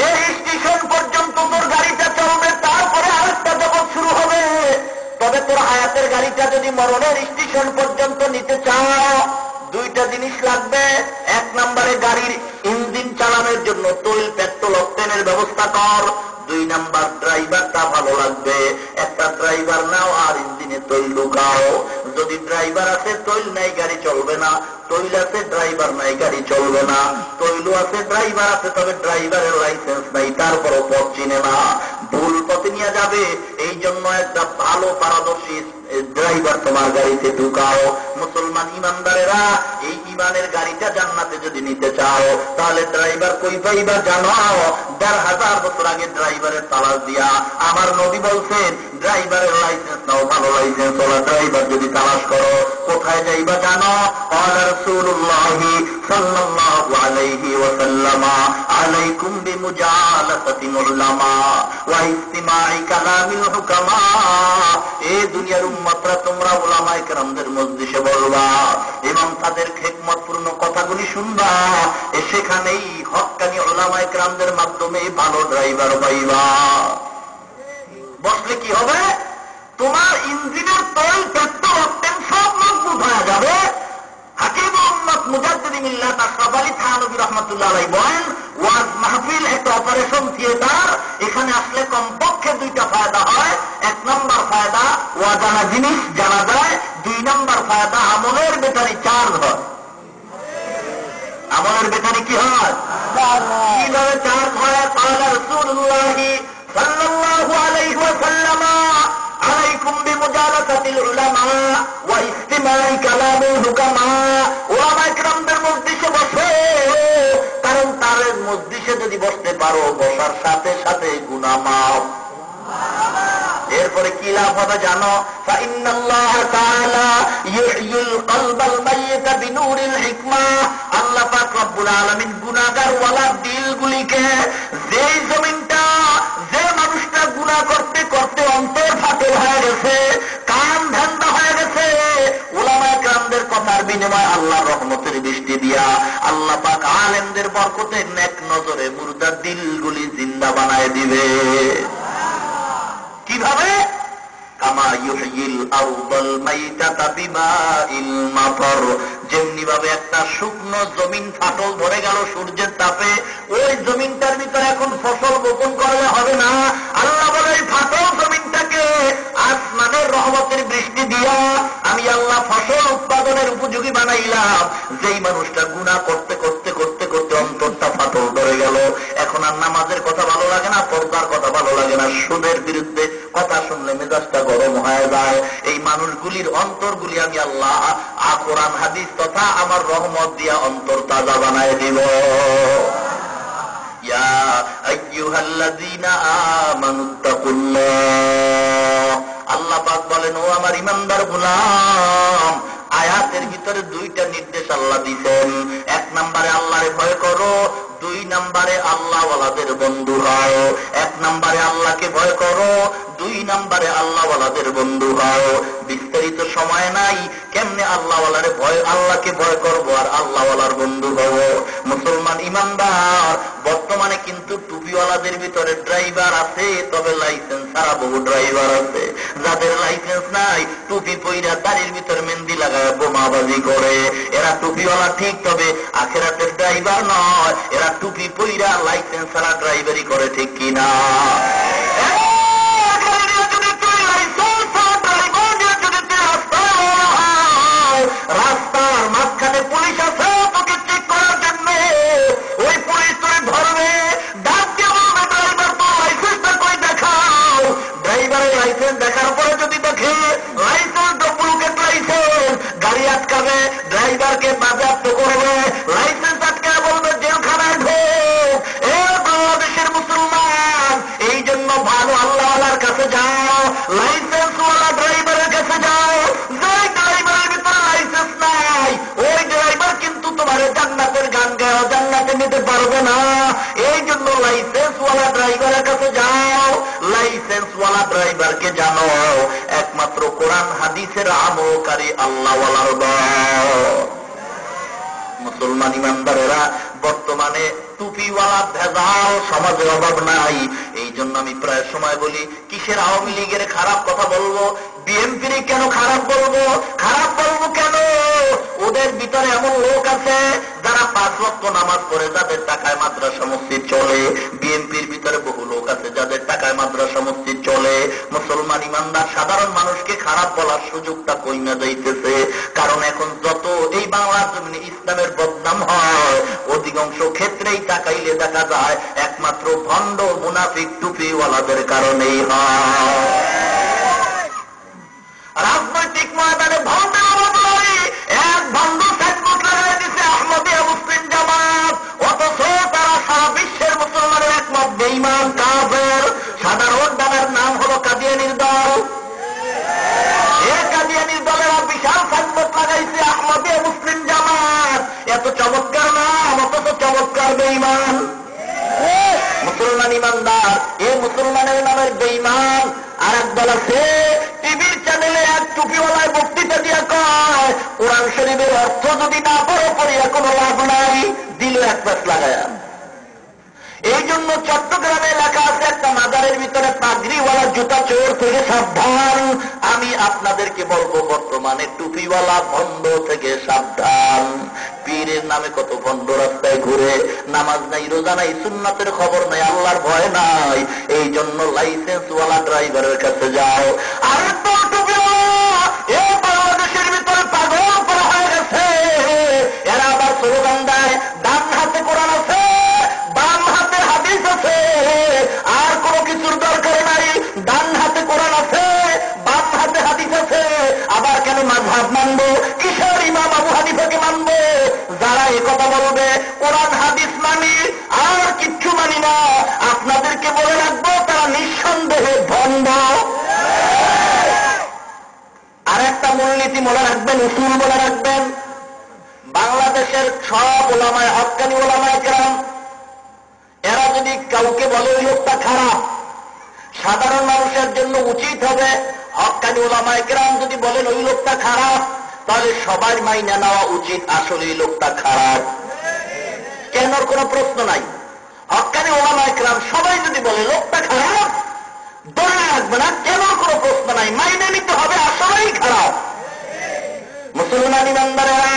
এই স্টেশন পর্যন্ত তোর গাড়িটা চলবে, তারপরে আরেকটা জগৎ শুরু হবে। তবে তোর হায়াতের গাড়িটা যদি মরণের স্টেশন পর্যন্ত নিতে চাও, দুইটা জিনিস লাগবে। এক নম্বরে গাড়ির ইঞ্জিন চালানোর জন্য তৈল, পেট্রোল, অক্টেনের ব্যবস্থা কর। 2 নাম্বার ড্রাইভারটা ভালো লাগবে, একটা ড্রাইভার নাও আর ইঞ্জিনে তৈল ঢুকাও। যদি ড্রাইভার আছে, তৈল নাই, গাড়ি চলবে না। তৈল আছে, ড্রাইভার নাই, গাড়ি চলবে না। তৈল আছে, ড্রাইভার আছে, তবে ড্রাইভারের লাইসেন্স নাই, তারপরও পথ চিনে না, ভুল পথে নিয়ে যাবে। এই জন্য একটা ভালো পারদর্শী ড্রাইভার তোমার গাড়িতে ঢুকাও। মুসলমান ইমানদারেরা, এই ইমানের গাড়িটা জান্নাতে যদি নিতে চাও, তাহলে ড্রাইভার কই পাইবা জানো? 1500 বছর আগে ড্রাইভারের তালাশ দিয়া আমার নবী বলছেন, ড্রাইভারের লাইসেন্স নাও, ভালো লাইসেন্স ওলা ড্রাইভার যদি তালাশ করো, কোথায় যাইবা জানো? ক্বালা রাসূলুল্লাহি সাল্লাল্লাহু আলাইহি ওয়াসাল্লাম, আলাইকুম বিমুজালাসাতিল উলামা ওয়া ইসতিমা'i কালামিল হুকামা। এই দুনিয়ার উম্মতরা, তোমরা উলামায়ে কেরামদের মজলিসে বলবা এবং তাদের হিকমতপূর্ণ কথাগুলি শুনবা। সেখানেই হক্কানি উলামায়ে কেরামদের মাধ্যমে ভালো ড্রাইভার পাইবা। বসলে কি হবে? তোমার ইঞ্জিনের তৈল, পেট্রোল, অক্টেন সব মজবুত হয়ে যাবে। হাকিম উম্মত মুজাদ্দিদ মিল্লাত আশরাফ আলী থানভী রাহমাতুল্লাহ আলাইহি বলেন, ওয়াজ মাহফিল একটা অপারেশন থিয়েটার। এখানে আসলে কমপক্ষে 2টা ফায়দা হয়। 1 নম্বর ফায়দা, ওয়াজানা জিনিস জানা যায়। 2 নম্বর ফায়দা, আমলের ব্যাটারি চার্জ হয়। আমলের ব্যাটারি কি হয়? কিভাবে চার্জ হয়? ক্বালা রাসূলুল্লাহি সাল্লাল্লাহু আলাইহি ওয়াসাল্লাম, আলাইকুম বিমুজালাসাতিল উলামা ওয়া ইসতিমা'i কালামিল হুকামা। উলামায়ে কেরামদের মজলিসে বসো, কারণ তার মজলিসে যদি বসতে পারো, বসার সাথে সাথে গুনাহ মাফ। এরপরে কি লাভ হবে জানো? ফাইন্নাল্লাহ তাআলা ইউহয়িল কলবাল মাইয়িতা বিনূরিল হিকমা। আল্লাহ পাক রব্বুল আলামিন গুনাহগার ওয়ালা দিলগুলিকে, যেই জমিনটা, যে মানুষটা গুনাহ করতে করতে অন্তর ফাটল হয়ে গেছে, কান ধান্দা হয়ে গেছে, উলামায়ে কেরামদের কথার বিনিময়ে আল্লাহর রহমতের বৃষ্টি দিয়া আল্লাহ পাক আলেমদের বরকতে নেক নজরে মুর্দা দিলগুলি জিন্দা বানায় দিবে। কিভাবে? কামা ইউহয়িল আরদাল মাইতাতা বিমাইল মাতর, যেমনি ভাবে একটা শুকনো জমিন ফাটল ধরে গেল সূর্যের তাপে, ওই জমিনটার ভিতরে এখন ফসল বপন করলে হবে না। আল্লাহ বলে এই ফাটল জমিনটাকে আসমানের রহমতের বৃষ্টি দিয়া আমি আল্লাহ ফসল উৎপাদনের উপযোগী বানাইলাম। যেই মানুষটা গুনাহ করতে করতে করতে করতে অন্তরটা ফাটল ধরে গেল, এখন আর নামাজের কথা ভালো লাগে না, পর্দার কথা ভালো লাগে না, সুদের বিরুদ্ধে কথা শুনলে মেজাজটা গরম হয়ে যায়। এই মানুষগুলির অন্তরগুলি আমি আল্লাহ কোরআন হাদিস তথা আমার রহমত দিয়া অন্তর তাজা বানায় দিব। ইয়া আইয়ুহাল্লাযীনা আমানুত্তাকুল্লাহ, আল্লাহ পাক বলেন ও আমার ঈমানদার গোলাম, আয়াতের ভিতরে দুইটা নির্দেশ আল্লাহ দিয়েছেন। এক নম্বরে আল্লাহরে ভয় করো, দুই নম্বরে আল্লাহ ওয়ালাদের বন্ধু হও। এক নম্বরে আল্লাহকে ভয় করো, দুই নম্বরে আল্লাহ ওয়ালাদের বন্ধু হও। বিস্তারিত সময় নাই, কেমনে আল্লাহ ওয়ালারে ভয়, আল্লাহকে ভয় করবো আর আল্লাহ ওয়ালার বন্ধু হব। মুসলমান ইমানদার, বর্তমানে কিন্তু টুপিওয়ালাদের ভিতরে ড্রাইভার আছে, তবে লাইসেন্স ছাড়া বহু ড্রাইভার আছে। যাদের লাইসেন্স নাই, টুপি পইরা দাড়ির ভিতরে মেহেন্দি লাগায় বোমাবাজি করে, এরা টুপিওয়ালা ঠিক, তবে আখিরাতের ড্রাইভার নয়। এরা টুপি পইরা লাইসেন্স ছাড়া ড্রাইভারি করে, ঠিক কিনা? রাস্তার মাঝখানে পুলিশ আছে তোকে চেক করার জন্য, ওই পুলিশ তোরে ধরবে, ডাক দিয়ে বলবে ড্রাইভার তো লাইসেন্সটা কই দেখাও। ড্রাইভারের লাইসেন্স দেখার পরে যদি দেখে লাইসেন্স ডুপ্লিকেট লাইসেন্স, গাড়ি আটকাবে, ড্রাইভারকে বাজেয়াপ্ত করবে, লাইসেন্স আটকায় বলবে জেলখানায় ঢোক। এ বাংলাদেশের মুসলমান, এই জন্য ভালো আল্লাহওয়ালার কাছে যাও, লাইসেন্সওয়ালা ড্রাইভারের কাছে যাও। যে ড্রাইভারের ভিতরে লাইসেন্স নাই, ওই ড্রাইভার কিন্তু তোমার জান্নাতের গান গাও জান্নাতে নিতে পারবে না। এই জন্য লাইসেন্সওয়ালা ড্রাইভারের কাছে যাও। লাইসেন্সওয়ালা ড্রাইভারকে জানো একমাত্র কোরআন হাদিসের আমলকারী আল্লাহওয়ালার দল। মুসলমান ইমানদারেরা, বর্তমানে টুপিওয়ালা ভেজাল সমাজের অভাব নাই। এই জন্য আমি প্রায় সময় বলি, কিসের আওয়ামী লীগের খারাপ কথা বলবো, বিএনপির কেন খারাপ বলবো? খারাপ বলবো কেন? ওদের ভিতরে এমন লোক আছে যারা 5 ওয়াক্ত নামাজ পড়ে, যাদের টাকায় মাদ্রাসা মসজিদ চলে। বিএনপির ভিতরে বহু লোক আছে যাদের টাকায় মাদ্রাসা মসজিদ চলে। মুসলমান ইমানদার সাধারণ মানুষকে খারাপ বলার সুযোগটা কইমা যাইতেছে, কারণ এখন যত এই বাংলার জমিনে ইসলামের বদনাম হয়, অধিকাংশ ক্ষেত্রেই তাকাইলে দেখা যায় একমাত্র ভণ্ড মুনাফিক টুপিওয়ালাদের কারণেই হয়। রাজনৈতিক ময়দানে এক ভণ্ড সাইনবোর্ড লাগাই দিচ্ছে আহমদিয়া মুসলিম জামাত, অথচ তারা সারা বিশ্বের মুসলমানের একমত বেঈমান কাফের। সাধারণ দলের নাম হলো কাদিয়ানীর দল। এই কাদিয়ানীর দলেরা বিশাল সাইনবোর্ড লাগাইছে আহমদিয়া মুসলিম জামাত। এত চমৎকার নাম, অথচ চমৎকার বেঈমান। মুসলমান ইমানদার, এই মুসলমানের নামের বেঈমান। আর এক দল আছে টিভির চ্যানেলে এক টুপিওয়ালায় বক্তৃতা দিয়া কয়, কোরআন শরীফের অর্থ যদি না পড়ো পড়িয়া কোনো লাভ নাই, দিল এক পাশ লাগায়া। এই জন্য চট্টগ্রামে লেখা আছে একটা মাজারের ভিতরে পাগড়িওয়ালা জুতা চোর থেকে সাবধান। আমি আপনাদেরকে বলবো, বর্তমানে টুপিওয়ালা ভণ্ড থেকে সাবধান। পীরের নামে কত ভণ্ড রাস্তায় ঘুরে, নামাজ নাই, রোজা নাই, সুন্নাতের খবর নাই, আল্লাহর ভয় নাই। এই জন্য লাইসেন্সওয়ালা ড্রাইভারের কাছে যাও। আর তো টুপিওয়ালা এই বাংলাদেশের ভিতরে পাগল করা হয়ে গেছে। এরা আবার স্লোগান দেয়, ডান হাতে কোরআন আছে, বাম হাতে হাদিস আছে, আর কোনো কিছুর দরকার নাই। ডান হাতে কোরআন আছে, বাম হাতে হাদিস আছে, আবার কেন মাযহাব মানবো? কিসের ইমাম আবু হানিফাকে মানবো? যারা এই কথা বলবে কোরআন হাদিস মানি আর কিচ্ছু মানি না, আপনাদেরকে বলে রাখবো তারা নিঃসন্দেহে ভণ্ড। আর একটা মূলনীতি মনে রাখবেন, উসুল মনে রাখবেন। বাংলাদেশের সব ওলামায়ে হক্কানি ওলামায়ে কেরাম, এরা যদি কাউকে বলে ওই লোকটা খারাপ, সাধারণ মানুষের জন্য উচিত হবে হক্কানি ওলামায়ে কেরাম যদি বলেন ওই লোকটা খারাপ, তাহলে সবার মাইনা নেওয়া উচিত আসলে এই লোকটা খারাপ। কেন কোনো প্রশ্ন নাই। হক্কানি ওলামায়ে কেরাম সবাই যদি বলে লোকটা খারাপ, দয়া লাগবে না, কেন কোনো প্রশ্ন নাই, মাইনে নিতে হবে, আসলেই খারাপ। মুসলমান ইমানদারেরা,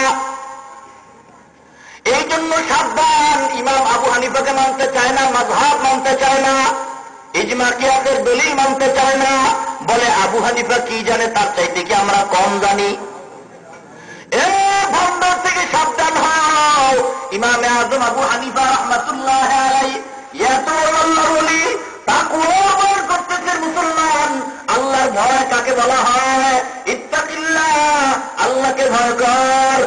এই জন্য সাবধান। ইমাম আবু হানিফাকে মানতে চায় না, মাযহাব মানতে চায় না, ইজমা কিয়াসের দলিল মানতে চায় না, বলে আবু হানিফা কি জানে তার চাইতে কি আমরা কম জানি? এ ভণ্ড থেকে সাবধান হও। ইমামে আযম আবু হানিফা রাহমাতুল্লাহ আলাইহি এত আল্লাহর ওলি, তাকওয়া অর্জন করতেছে মুসলমান। আল্লাহর ভয় কাকে বলা হয়? ইত্তাকিল্লাহ, আল্লাহকে ভয় কর।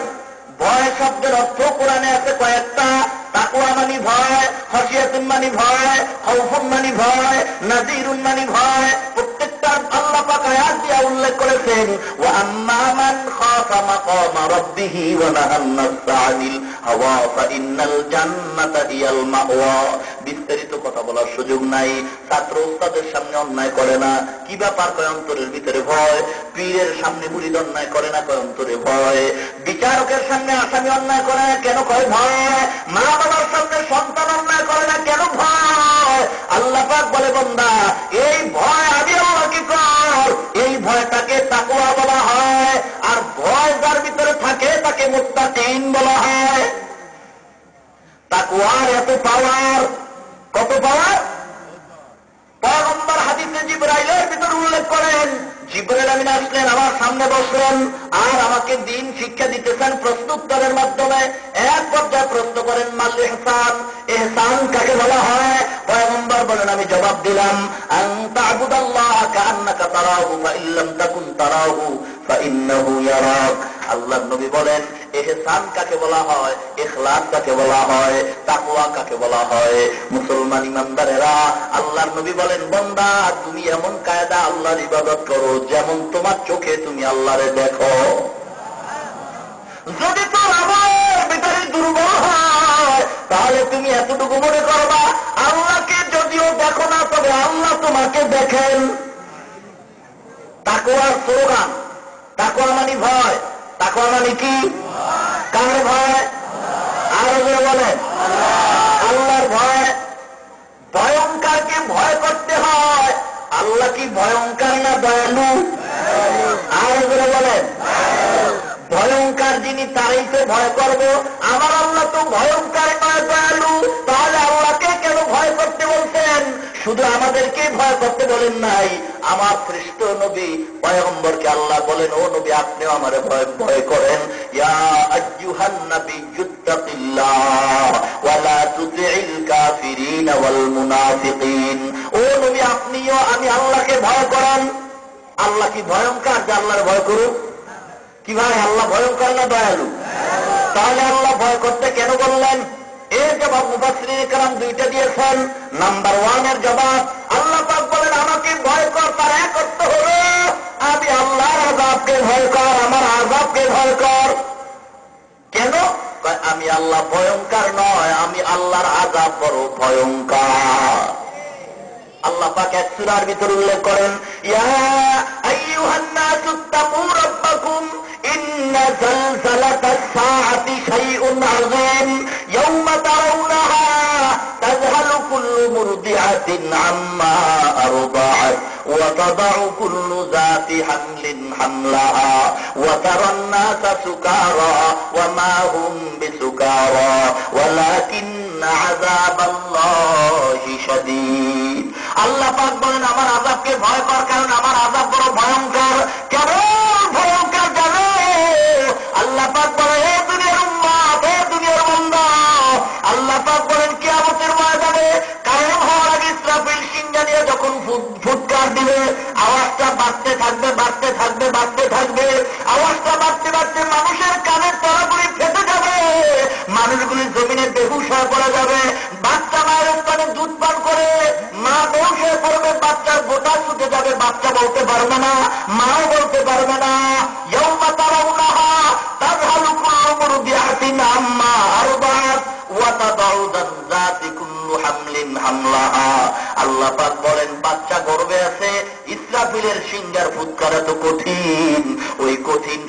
ভয় শব্দের অর্থ কোরআনে আছে কয়েকটা। তাকওয়া মানি ভয়, খশিয়াতুন মানি ভয়, খাউফুন মানি ভয়, নাযীরুন মানি ভয়। প্রত্যেকটা আল্লাহ পাক আয়াত দিয়ে উল্লেখ করেছেন। ওয়া আম্মা মান খাফা মাকামা রাব্বিহি ওয়া নাহান নাফসা আনিল হাওয়া ফাইন্নাল জান্নাতা হিয়াল মাওয়া। বিস্তারিত কথা বলার সুযোগ নাই। ছাত্র উস্তাদের সামনে অন্যায় করে না, কি ব্যাপার? কয় অন্তরের ভিতরে ভয়। পীরের সামনে মুরিদ অন্যায় করে না, কয় অন্তরে ভয়। বিচারকের সামনে আসামি অন্যায় করে না, কেন? কয় ভয়। মা বাবার সামনে সন্তান অন্যায় করে না, কেন? ভয়। আল্লাহ পাক বলে, বান্দা এই ভয় আমি আল্লাহকে কর। এই ভয়টাকে তাকওয়া বলা হয়। আর ভয় যার ভিতরে থাকে তাকে মুত্তাকিন বলা হয়। তাকওয়ার এত পাওয়ার, কত পাওয়ার! পয়গম্বর হাদিসে জিবরাইলের ভিতরে উল্লেখ করেন, জিবরাইল আমিন আসলেন, আমার সামনে বসলেন, আর আমাকে দিন শিক্ষা দিতেছেন প্রশ্নোত্তরের মাধ্যমে। এক পর্যায়ে প্রশ্ন করেন, মাল ইহসান, ইহসান কাকে বলা হয়? পয়গম্বর বলেন, আমি জবাব দিলাম, আন তা'বুদাল্লাহ কাআন্নাকা তারাহু ফাইন লাম তাকুন তারাহু ফাইন্নাহু ইয়ারাক। আল্লাহর নবী বলেন, ইহসান কাকে বলা হয়, ইখলাস কাকে বলা হয়, তাকওয়া কাকে বলা হয়? মুসলমান ইমানদারেরা, আল্লাহর নবী বলেন, বান্দা তুমি এমন কায়দা আল্লাহর ইবাদত করো যেমন তোমার চোখে তুমি আল্লাহরে দেখো। যদি তোর আমার ভিতরে দুর্বল হয় তাহলে তুমি এতটুকু মনে করবা, আল্লাহকে যদিও দেখো না তবে আল্লাহ তোমাকে দেখেন। তাকওয়ার স্লোগান, তাকওয়া মানে ভয়। তাকওয়া মানে কি? কার ভয়? আরো জোরে বলেন, আল্লাহর ভয়। ভয়ঙ্করকে ভয় করতে হয়। আল্লাহ কি ভয়ঙ্কর না দয়ালু? আরো জোরে বলেন, ভয়ঙ্কর যিনি তারাই তো ভয় করব। আমার আল্লাহ তো ভয়ঙ্কর নয়, দয়ালু। তাহলে আল্লাহকে কেন ভয় করতে বলছেন? শুধু আমাদেরকে ভয় করতে বলেন নাই, আমার শ্রেষ্ঠ নবী পয়গম্বরকে আল্লাহ বলেন, ও নবী আপনিও আমারে ভয় করেন। ইয়া আইয়ুহান নাবিয়্যুত্তাকিল্লাহ ওয়া লা তুতি'ল কাফিরিন ওয়াল মুনাফিকিন। ও নবী আপনিও আমি আল্লাহকে ভয় করেন। আল্লাহ কি ভয়ঙ্কর যে আল্লাহর ভয় করুন? কি ভাই, আল্লাহ ভয়ঙ্কর না দয়ালু? তাহলে আল্লাহ ভয় করতে কেন বললেন? এর জবাব মুফাসসিরিন কেরাম দুইটা দিয়েছেন। নাম্বার 1 এর জবাব, আল্লাহ পাক বলেন আমাকে ভয় কর, তার এক অর্থ হলো আমি আল্লাহর আযাবকে ভয় কর, আমার আযাবকে ভয় কর। কেন? আমি আল্লাহ ভয়ঙ্কর নয়, আমি আল্লাহর আযাব বড় ভয়ঙ্কর। আল্লাহ পাক এক সূরার ভিতর উল্লেখ করেন, ইয়া আইয়ুহান নাসুত্তাকু রাব্বাকুম ইন্না যালযালাতাস সাআতি শাইউন আযীম ইয়াওমা তারাউনাহা তাযহালু কুল্লু মুরদিআতিন আম্মা আরদাআত ওয়া তাদাউ কুল্লু যাতি হামলিন হামলাহা ওয়া তারান নাসা সুকারা ওয়া মা হুম বিসুকারা ওয়ালাকিন্না আযাবাল্লাহি শাদীদ। আল্লাহ পাক বলেন আমার আযাবকে ভয় কর, কারণ আমার আযাব বড় ভয়ঙ্কর। কেমন ভয়ঙ্কর জানো? আল্লাহ পাক বলেন, হে দুনিয়ার উম্মত, হে দুনিয়ার বান্দা, আল্লাহ পাক বলেন কিয়ামতের ময়দানে কায়েম হওয়ার আগে ইসরাফিল শিঙ্গা নিয়ে যখন ফুৎকার দিবে, আওয়াজটা বাড়তে থাকবে, বাড়তে থাকবে, বাড়তে থাকবে। আওয়াজটা বাড়তে বাড়তে মানুষের কানের তলাগুলি ফেটে যাবে, মানুষগুলি জমিনে বেহুশ হয়ে পড়ে যাবে। বাচ্চা মায়ের স্থানে দুধ পান করে মা বেহুশ হয়ে পড়বে, বাচ্চার গোটা ছুটে যাবে, বাচ্চা বলতে পারবে না, মাও বলতে পারবে না। ইয়াউমা তারাউনাহা তাযহালু কুল্লু মুরদিআতিন আম্মা আরদাআত ওয়া তাদাউ যাতি কুল্লু হামলিন হামলাহা। আল্লাহ পাক বলেন বাচ্চা গর্ভে আছে, ইসরাফিলের সিংহার ফুৎকার এত কঠিন, ওই কঠিন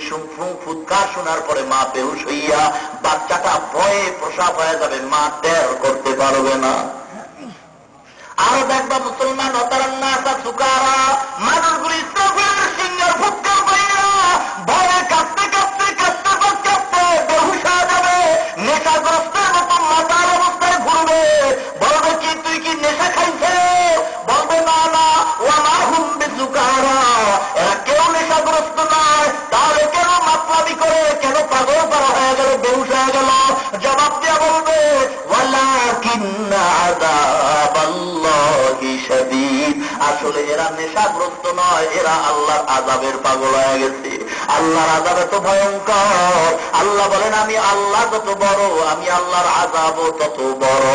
ফুৎকার শোনার পরে মা বেহুশ হইয়া বাচ্চাটা ভয়ে প্রসাব হয়ে যাবে, মা টের করতে পারবে না। আরো দেখবা মুসলমান অতারান্না আসা সুকারা, মানুষগুলি ইসরাফিলের সিংহের ফুৎকার পাইয়া ভয়ে কাঁপতে কাঁপতে কাঁপতে কাঁপতে বেহুশ হয়ে যাবে, নেশাগ্রস্তের মতো মাতার অবস্থায় ঘুরবে। বলবে কি তুই কি নেশা খাইছে? বলবে না না, ওয়া হুম বিসুকারা, এরা কেউ নেশাগ্রস্ত নয়। তাহলে কেন মাতলামি করে, কেন পাগল করা হয়ে গেল, বেহুশ হয়ে গেল? জবাব দিয়া বলবে ওয়ালাকিন্না আযাবাল্লাহি শাদীদ, আসলে এরা নেশাগ্রস্ত নয়, এরা আল্লাহর আযাবের পাগল হয়ে গেছে। আল্লাহর আযাব এত ভয়ঙ্কর। আল্লাহ বলেন আমি আল্লাহ যত বড়, আমি আল্লাহর আযাবও তত বড়।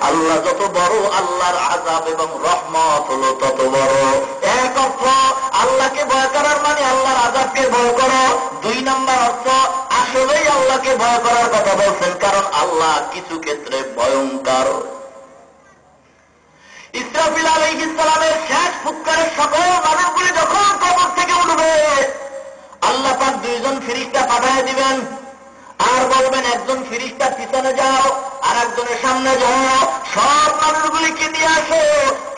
আল্লাহ যত বড়, আল্লাহর আযাব এবং রহমত হলো তত বড়। এক অর্থ আল্লাহকে ভয় করার মানে আল্লাহর আযাবকে ভয় করো। দুই নম্বর অর্থ আসলেই আল্লাহকে ভয় করার কথা বলছেন, কারণ আল্লাহ কিছু ক্ষেত্রে ভয়ঙ্কর। ইসরাফিল আলাইহিস সালামের শেষ ফুৎকারের সকল মানুষগুলি যখন কবর থেকে উঠবে, আল্লাহ পাক দুইজন ফেরেশতা পাঠিয়ে দিবেন, আর বলবেন একজন ফেরেশতা পিছনে যাও, আর একজনের সামনে যাও, সব মানুষগুলিকে নিয়ে আসো।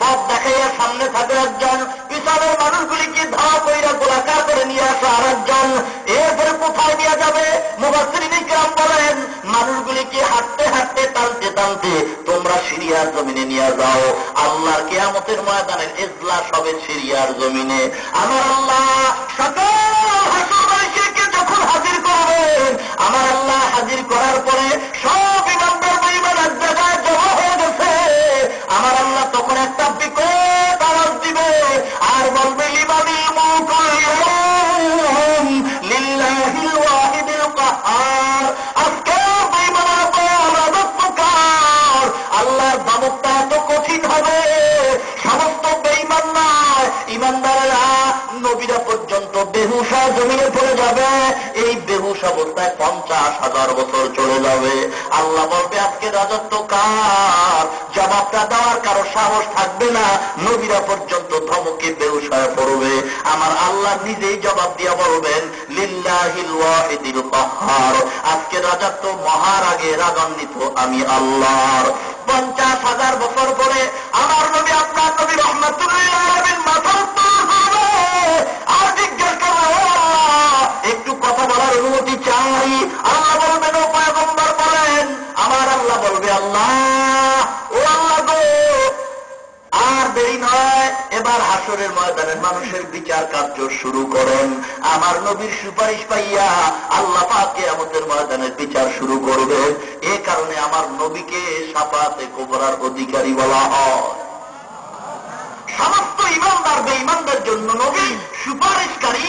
পথ দেখাইয়া সামনে থাকে একজন, পিছনের মানুষগুলিকে ধাওয়া কইরা গোলাকার করে নিয়ে আসো আর একজন। এরপরে কোথায় নিয়ে যাবে? মুফাসসিরিন কিরাম বলেন মানুষগুলিকে হাঁটতে হাঁটতে টানতে টানতে তোমরা সিরিয়ার জমিনে নিয়ে যাও। আল্লাহর কিয়ামতের ময়দানের ইজলাস হবে সিরিয়ার জমিনে। আমার আল্লাহ সকল হাসরবাসীকে যখন হাজির করবেন, আমার আল্লাহ হাজির করার পরে সব ইমানদার বেঈমান এক জায়গায় জমা হয়ে গেছে। আমার আল্লাহ তখন একটা বিকট আওয়াজ দিবে আর বলবে লিমানিল মুলকুল ইয়াউম লিল্লাহিল ওয়াহিদিল কাহ্হার, আজকে বেঈমানরা আল্লাহর দামটা এত কঠিন হবে, সমস্ত বেঈমান নয় ইমানদারেরা নবীরা পর্যন্ত বেহুশ হয়ে জমিনে পড়ে যাবে। এই বেহুশ অবস্থায় 50,000 বছর চলে যাবে। আল্লাহ বলবে আজকে রাজত্ব কার? জবাবটা দেওয়ার কারো সাহস থাকবে না, নবীরা পর্যন্ত ধমকে বেহুশ হয়ে পড়বে। আমার আল্লাহ নিজেই জবাব দিয়া বলবেন লিল্লাহিল ওয়াহিদিল কাহ্হার, আজকে রাজত্ব মহারাগে রাগান্বিত আমি আল্লাহর। 50,000 বছর পরে আমার নবী আপনার নবী রাহমাতুল্লিল আলামিন মাথা উত্তোলন করবে আর জিজ্ঞেস করবে একটু কথা বলার অনুমতি চাই। আল্লাহ বলবেন ও পয়গম্বর বলেন। আমার আল্লাহ বলবে আল্লাহ ও আল্লাহ গো, আর দেরি নয়, এবার হাসরের ময়দানের মানুষের বিচার কার্য শুরু করেন। আমার নবীর সুপারিশ পাইয়া আল্লাহ পাক কিয়ামতের ময়দানের বিচার শুরু করবে। এ কারণে আমার নবীকে শাফাআতে কুবরার অধিকারী বলা হয়। সমস্ত ইমানদার বেঈমানদের জন্য নবী সুপারিশকারী,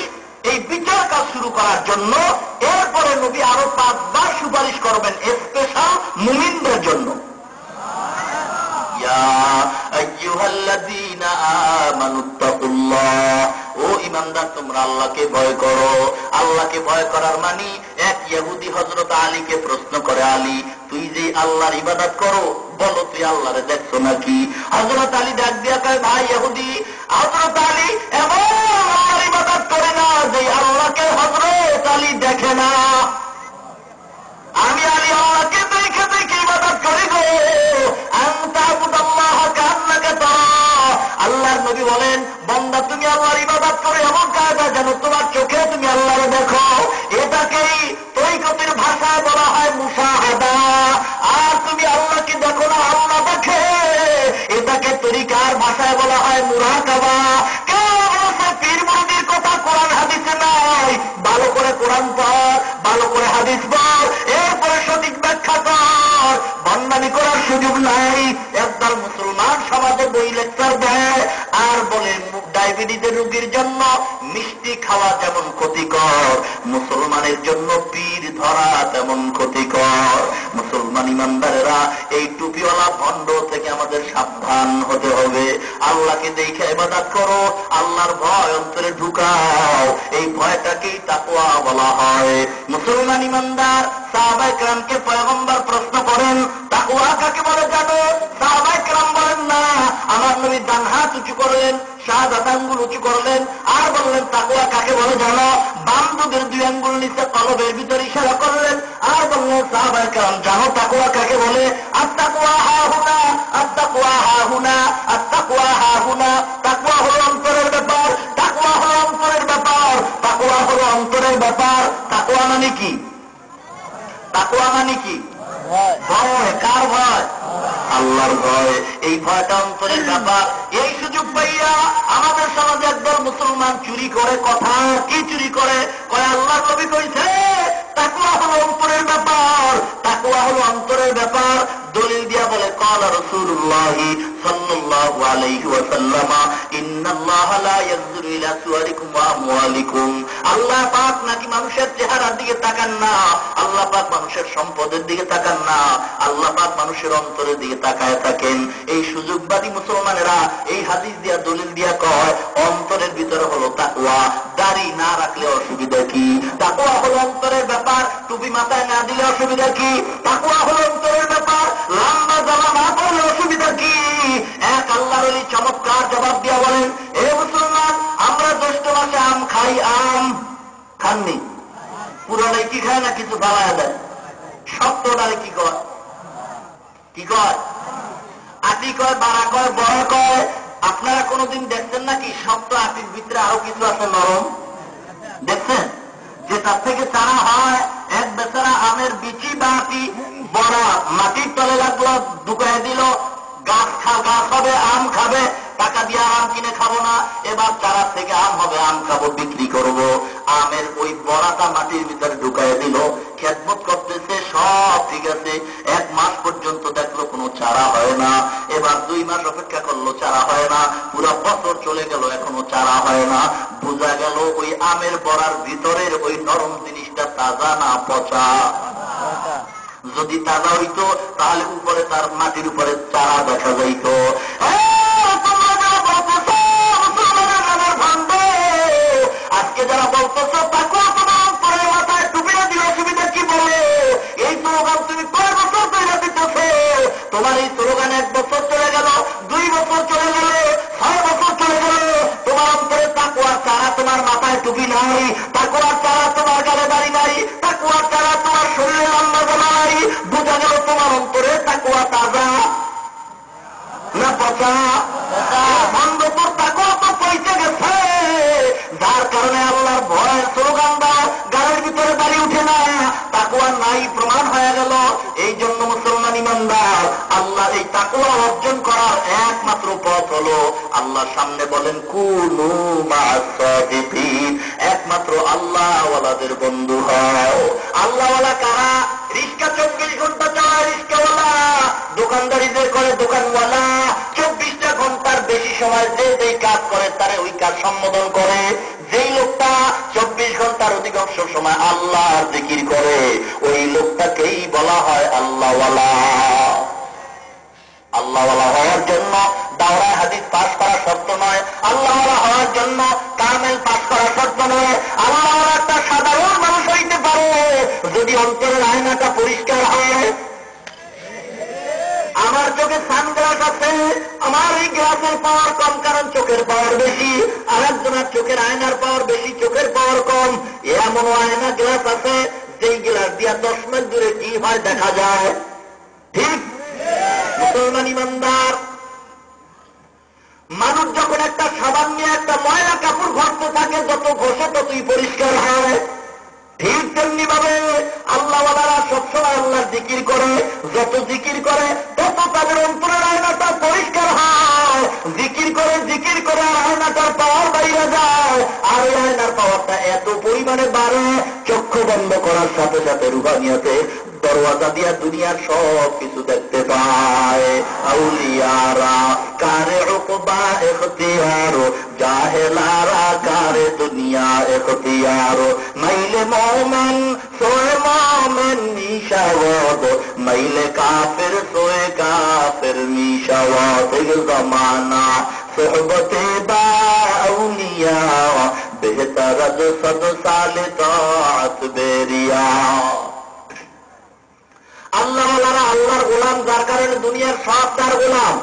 এই বিচার কাজ শুরু করার জন্য। এরপরে নবী আরো 5 বার সুপারিশ করবেন স্পেশাল মুমিনদের জন্য। ও ইমানদার তোমরা আল্লাহকে ভয় করো। আল্লাহকে ভয় করার মানে এক ইহুদি হযরত আলীকে প্রশ্ন করে, আলী তুই যে আল্লাহর ইবাদত করো, বলো তুই আল্লাহরে দেখছো নাকি? হযরত আলী ডাক দিয়া কয় ভাই ইহুদি, হযরত আলী এমন আল্লাহর ইবাদত করে না যে আল্লাহকে হযরত আলী দেখে না। আমি আলী আল্লাহকে দেখে দেখে ইবাদত করি গো। আল্লাহর নবী বলেন বান্দা তুমি আল্লাহর ইবাদত করে এমন কায়দা যেন তোমার চোখে তুমি আল্লাহরে দেখো। এটাকেই তরিকতের ভাষায় বলা হয় মুশাহাদা। আর তুমি আল্লাহকে দেখো না, আল্লাহ দেখে, এটাকে তরিকার ভাষায় বলা হয় মুরাকাবা। কেউ বলছে পীর মুরিদের কথা কোরআন হাদিসে নাই, ভালো করে কোরআন পড়, ভালো করে হাদিস পড়, এরপরে সঠিক ব্যাখ্যা কর। বান্দানি করার সুযোগ নাই। একদল মুসলমান সমাজে বই লেকচার দেয় আর বলে ডায়াবেটিসের রোগীর জন্য মিষ্টি খাওয়া যেমন ক্ষতিকর, মুসলমানের জন্য পীর ধরা তেমন ক্ষতিকর। মুসলমান ইমানদারেরা এই টুপিওয়ালা ভণ্ড থেকে আমাদের সাবধান হতে হবে। আল্লাহকে দেখে ইবাদত করো, আল্লাহর ভয় অন্তরে ঢুকাও। এই ভয়টাকেই তাকওয়া বলা হয়। মুসলমান ইমানদার সাহাবায়ে কেরামকে পয়গম্বর প্রশ্ন করেন তাকওয়া কাকে বলে জানো? সাহাবায়ে কেরাম বলেন না। আমার নবী ডান হাত উঁচু করলেন, শাহাদাত আঙ্গুল উঁচু করলেন আর বললেন তাকওয়া কাকে বলে জানো? বাম দুধের 2 আঙ্গুল নিচে কলবের ভিতর ইশারা করলেন আর বললেন সাহাবায়ে কেরাম জানো তাকওয়া কাকে বলে? আর তাকওয়া হাহুনা, আর আত্তাকওয়া হাহুনা, আত্তাকওয়া হাহুনা। তাকওয়া হলো অন্তরের ব্যাপার, তাকওয়া হলো অন্তরের ব্যাপার, তাকওয়া হলো অন্তরের ব্যাপার। তাকওয়া মানে কি? তাকওয়া মানে কি? ভয়। কার ভয়? আল্লাহর ভয়। এই ভয়টা অন্তরের ব্যাপার। এই সুযোগ পাইয়া আমাদের সমাজে একদল মুসলমান চুরি করে। কথা কি চুরি করে? কয় আল্লাহর নবী কইছে তাকওয়া হলো অন্তরের ব্যাপার, তাকওয়া হলো অন্তরের ব্যাপার। দলিল দিয়া বলে ক্বালা রাসূলুল্লাহ সাল্লাল্লাহু আলাইহি ওয়াসাল্লাম ইন্নাল্লাহা লা ইয়ানজুরু ইলা সুওয়ারিকুম ওয়া আমওয়ালিকুম। আল্লাহ পাক নাকি মানুষের চেহারার দিকে তাকান না, আল্লাহ পাক মানুষের সম্পদের দিকে তাকান না, আল্লাহ পাক মানুষের অন্তরের দিকে তাকায় থাকেন। এই সুযোগবাদী মুসলমানেরা এই হাদিস দিয়া দলিল দিয়া কয় অন্তরের ভিতরে হলো তাকওয়া। দাড়ি না রাখলে অসুবিধা কি? তাকওয়া হলো অন্তরের ব্যাপার। টুপি মাথায় না দিলে অসুবিধা কি? তাকওয়া হলো অন্তরের ব্যাপার। লম্বা জামা না পরলে অসুবিধা কি? এক আল্লাহর ওলি চমৎকার জবাব দিয়া বলেন, এ মুসলমান, আমরা জ্যৈষ্ঠ মাসে আম খাই। আম খাননি? পুরাটাই কি খায় না কিছু বাড়ায় দেয়? সপ্তটারে কি কয়? কি কয়? আটি কয়, বাড়া কয়, বড় কয়। আপনারা কোনদিন দেখছেন নাকি শক্ত আটির ভিতরে আরো কিছু আছে নরম? দেখছেন? যে তার থেকে চারা হয়। এক বেচারা আমের বিচি বা আটি বড়া মাটির তলে লাগলো, ঢুকাই দিল, গাছ গাছ হবে, আম খাবে। টাকা দিয়ে আম কিনে খাবো না, এবার চারা থেকে আম হবে, আম খাবো, বিক্রি করব। আমের ওই বড়াটা মাটির ভিতরে ঢুকাই দিল, খেদমত করতেছে, সব ঠিক আছে। 1 মাস পর্যন্ত দেখলো কোনো চারা হয় না। এবার 2 মাস অপেক্ষা করলো, চারা হয় না। পুরো বছর চলে গেল, এখনো চারা হয় না। বোঝা গেল ওই আমের বড়ার ভিতরের ওই নরম জিনিসটা তাজা না পচা? যদি তাজা হইতো তাহলে উপরে তার মাটির উপরে চারা দেখা যাইত। আজকে যারা বলতেছ তাকওয়া তোমার অন্তরের মাথায় টুপি না দিলে অসুবিধা কি বলে? এই স্লোগান তুমি কয় বছর ধরে দিতেছ? তোমার এই স্লোগান 1 বছর চলে গেল, 2 বছর চলে গেল, 6 বছর চলে গেল। তোমার অন্তরে তাকওয়ার চারা, তোমার মাথায় টুপি নাই। তাকওয়ার চারা তোমার গালে দাড়ি নাই। তাকওয়ার চারা তোমার শরীরে লম্বা জামা নাই। বোঝা গেল তোমার অন্তরে তাকওয়া তাজা না পচা? বন্ধ তোর তাকওয়া তো পৌঁছে গেছে। যার কারণে আল্লাহর ভয়ের স্লোগান দাও, গালের ভিতরে দাড়ি উঠে না, তাকওয়া নাই, প্রমাণ হয়ে গেল। এই জন্য মুসলমান ইমানদার, আল্লাহ এই তাকওয়া অর্জন করার একমাত্র পথ হলো আল্লাহর সামনে বলেন কুনু মা'আস সাদিকিন, একমাত্র আল্লাহওয়ালাদের বন্ধু হও। আল্লাহওয়ালা কারা? রিক্সা 24 ঘন্টা চালায় রিক্সাওয়ালা, দোকানদারি যে করে দোকানওয়ালা, 24টা ঘন্টার বেশি সময় যে যেই কাজ করে তারে ওই কাজ সম্বোধন করে। যেই লোকটা 24 ঘন্টার অধিকাংশ সময় আল্লাহর জিকির করে, ওই লোকটাকেই বলা হয় আল্লাহওয়ালা। আল্লাহওয়ালা হওয়ার জন্য দাওরায়ে হাদিস পাস করা শর্ত নয়, আল্লাহওয়ালা হওয়ার জন্য কামেল পাস করা শর্ত নয়। আল্লাহওয়ালা একটা সাধারণ মানুষ হইতে পারে যদি অন্তরের আয়নাটা পরিষ্কার হয়। আমার চোখে সানগ্লাস আছে, আমার এই গ্লাসের পাওয়ার কম, কারণ চোখের পাওয়ার বেশি। আর একজনের চোখের আয়নার পাওয়ার বেশি, চোখের পাওয়ার কম। এমন আয়না গ্লাস আছে যেই গ্লাস দিয়া 10 মাইল দূরে কি হয় দেখা যায়। ঠিক? মুসলমান ইমানদার মানুষ যখন একটা সাবান নিয়ে একটা ময়লা কাপড় ঘষতে থাকে, যত ঘষে ততই পরিষ্কার হয়। ঠিক তেমনি ভাবে আল্লাহওয়ালারা সবসময় আল্লাহর জিকির করে, যত জিকির করে তত তাদের অন্তরের আয়নাটা পরিষ্কার হয়। জিকির করে আয়নাটার পাওয়ার বাইরে যায়, আর ওই আয়নার পাওয়ারটা এত পরিমাণে বাড়ে, চক্ষু বন্ধ করার সাথে সাথে রুহানিয়াতে দরওয়াজা দিয়া দুনিয়ার সব কিছু দেখতে পায়। আউলিয়ারা কারে উকবা ইখতিয়ার, জাহেলারা কারে দুনিয়া ইখতিয়ার। মাইলে মোমেন সোয়ে মোমেন মিশাওয়াদ, মাইলে কাফের সোয়ে কাফের মিশাওয়াদ। জমানা সোহবতে বা আউলিয়া, বেহতর সদ সালে তাআত বেরিয়া। আল্লাহওয়ালারা আল্লাহর গোলাম, যার কারণে দুনিয়ার সব তার গোলাম।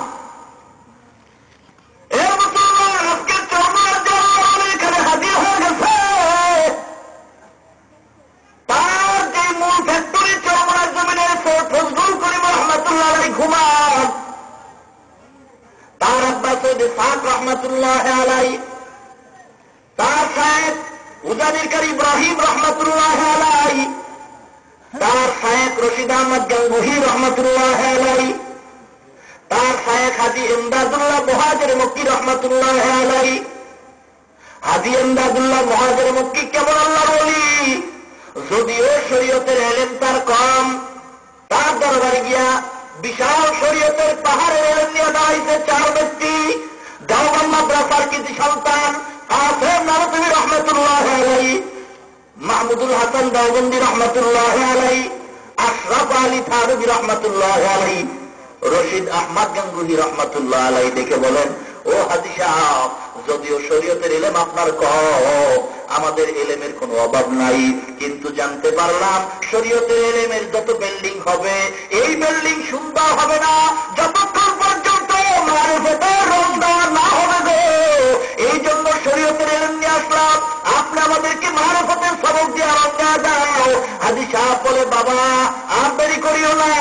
এর মুসলমান আজকে চরমার জন্য এখানে হাজির হয়ে গেছে। তার যে মূল ফ্যাক্টরি চরমার জমিনে ফজলুল করিম রহমাতুল্লাহ আলাইহি ঘুমান, রহমাতুল্লাহ আলাইহি, তার শায়েখ উজানির কারি ইব্রাহিম রহমাতুল্লাহ আলাইহি, তার শায়েখ রশিদ আহমদ গাঙ্গুহি রহমাতুল্লাহ আলাইহি, তার শায়েখ হাজী ইমদাদুল্লাহ মুহাজির মক্কি রহমাতুল্লাহ আলাইহি। হাজী ইমদাদুল্লাহ মুহাজির মক্কি কেমন আল্লাহর ওলি, যদিও শরীয়তের ইলম তার কম, তার দরবারে গিয়া বিশাল শরীয়তের পাহাড়ের ইলম নিয়ে দাঁড়াইছে চার ব্যক্তি। দেওবন্দ মাদ্রাসার কৃতি সন্তান কাসেম নানতুবি রহমাতুল্লাহ আলাইহি, মাহমুদুল হাসান দেওবন্দি রহমাতুল্লাহ আলাইহি, আশরাফ আলী থানভী রহমাতুল্লাহ আলাইহি, রশিদ আহমদ গাঙ্গুহি রহমাতুল্লাহ আলাইহি দেখে বলেন, ও হাজী সাহেব, যদিও শরীয়তের ইলম আপনার কম, আমাদের ইলমের কোনো অভাব নাই, কিন্তু জানতে পারলাম শরীয়তের ইলমের যত বিল্ডিং হবে, এই বিল্ডিং সুন্দর হবে না যতক্ষণ পর্যন্ত মারিফতের রোজগার না হবে গো। এই জন্য শরীয়তের ইলম নিয়ে আসলাম, আপনি আমাদেরকে মারিফতের সবক দিয়ে রোজগার দাও। হাজী সাহেব বলে, বাবা আর দেরি করিও না,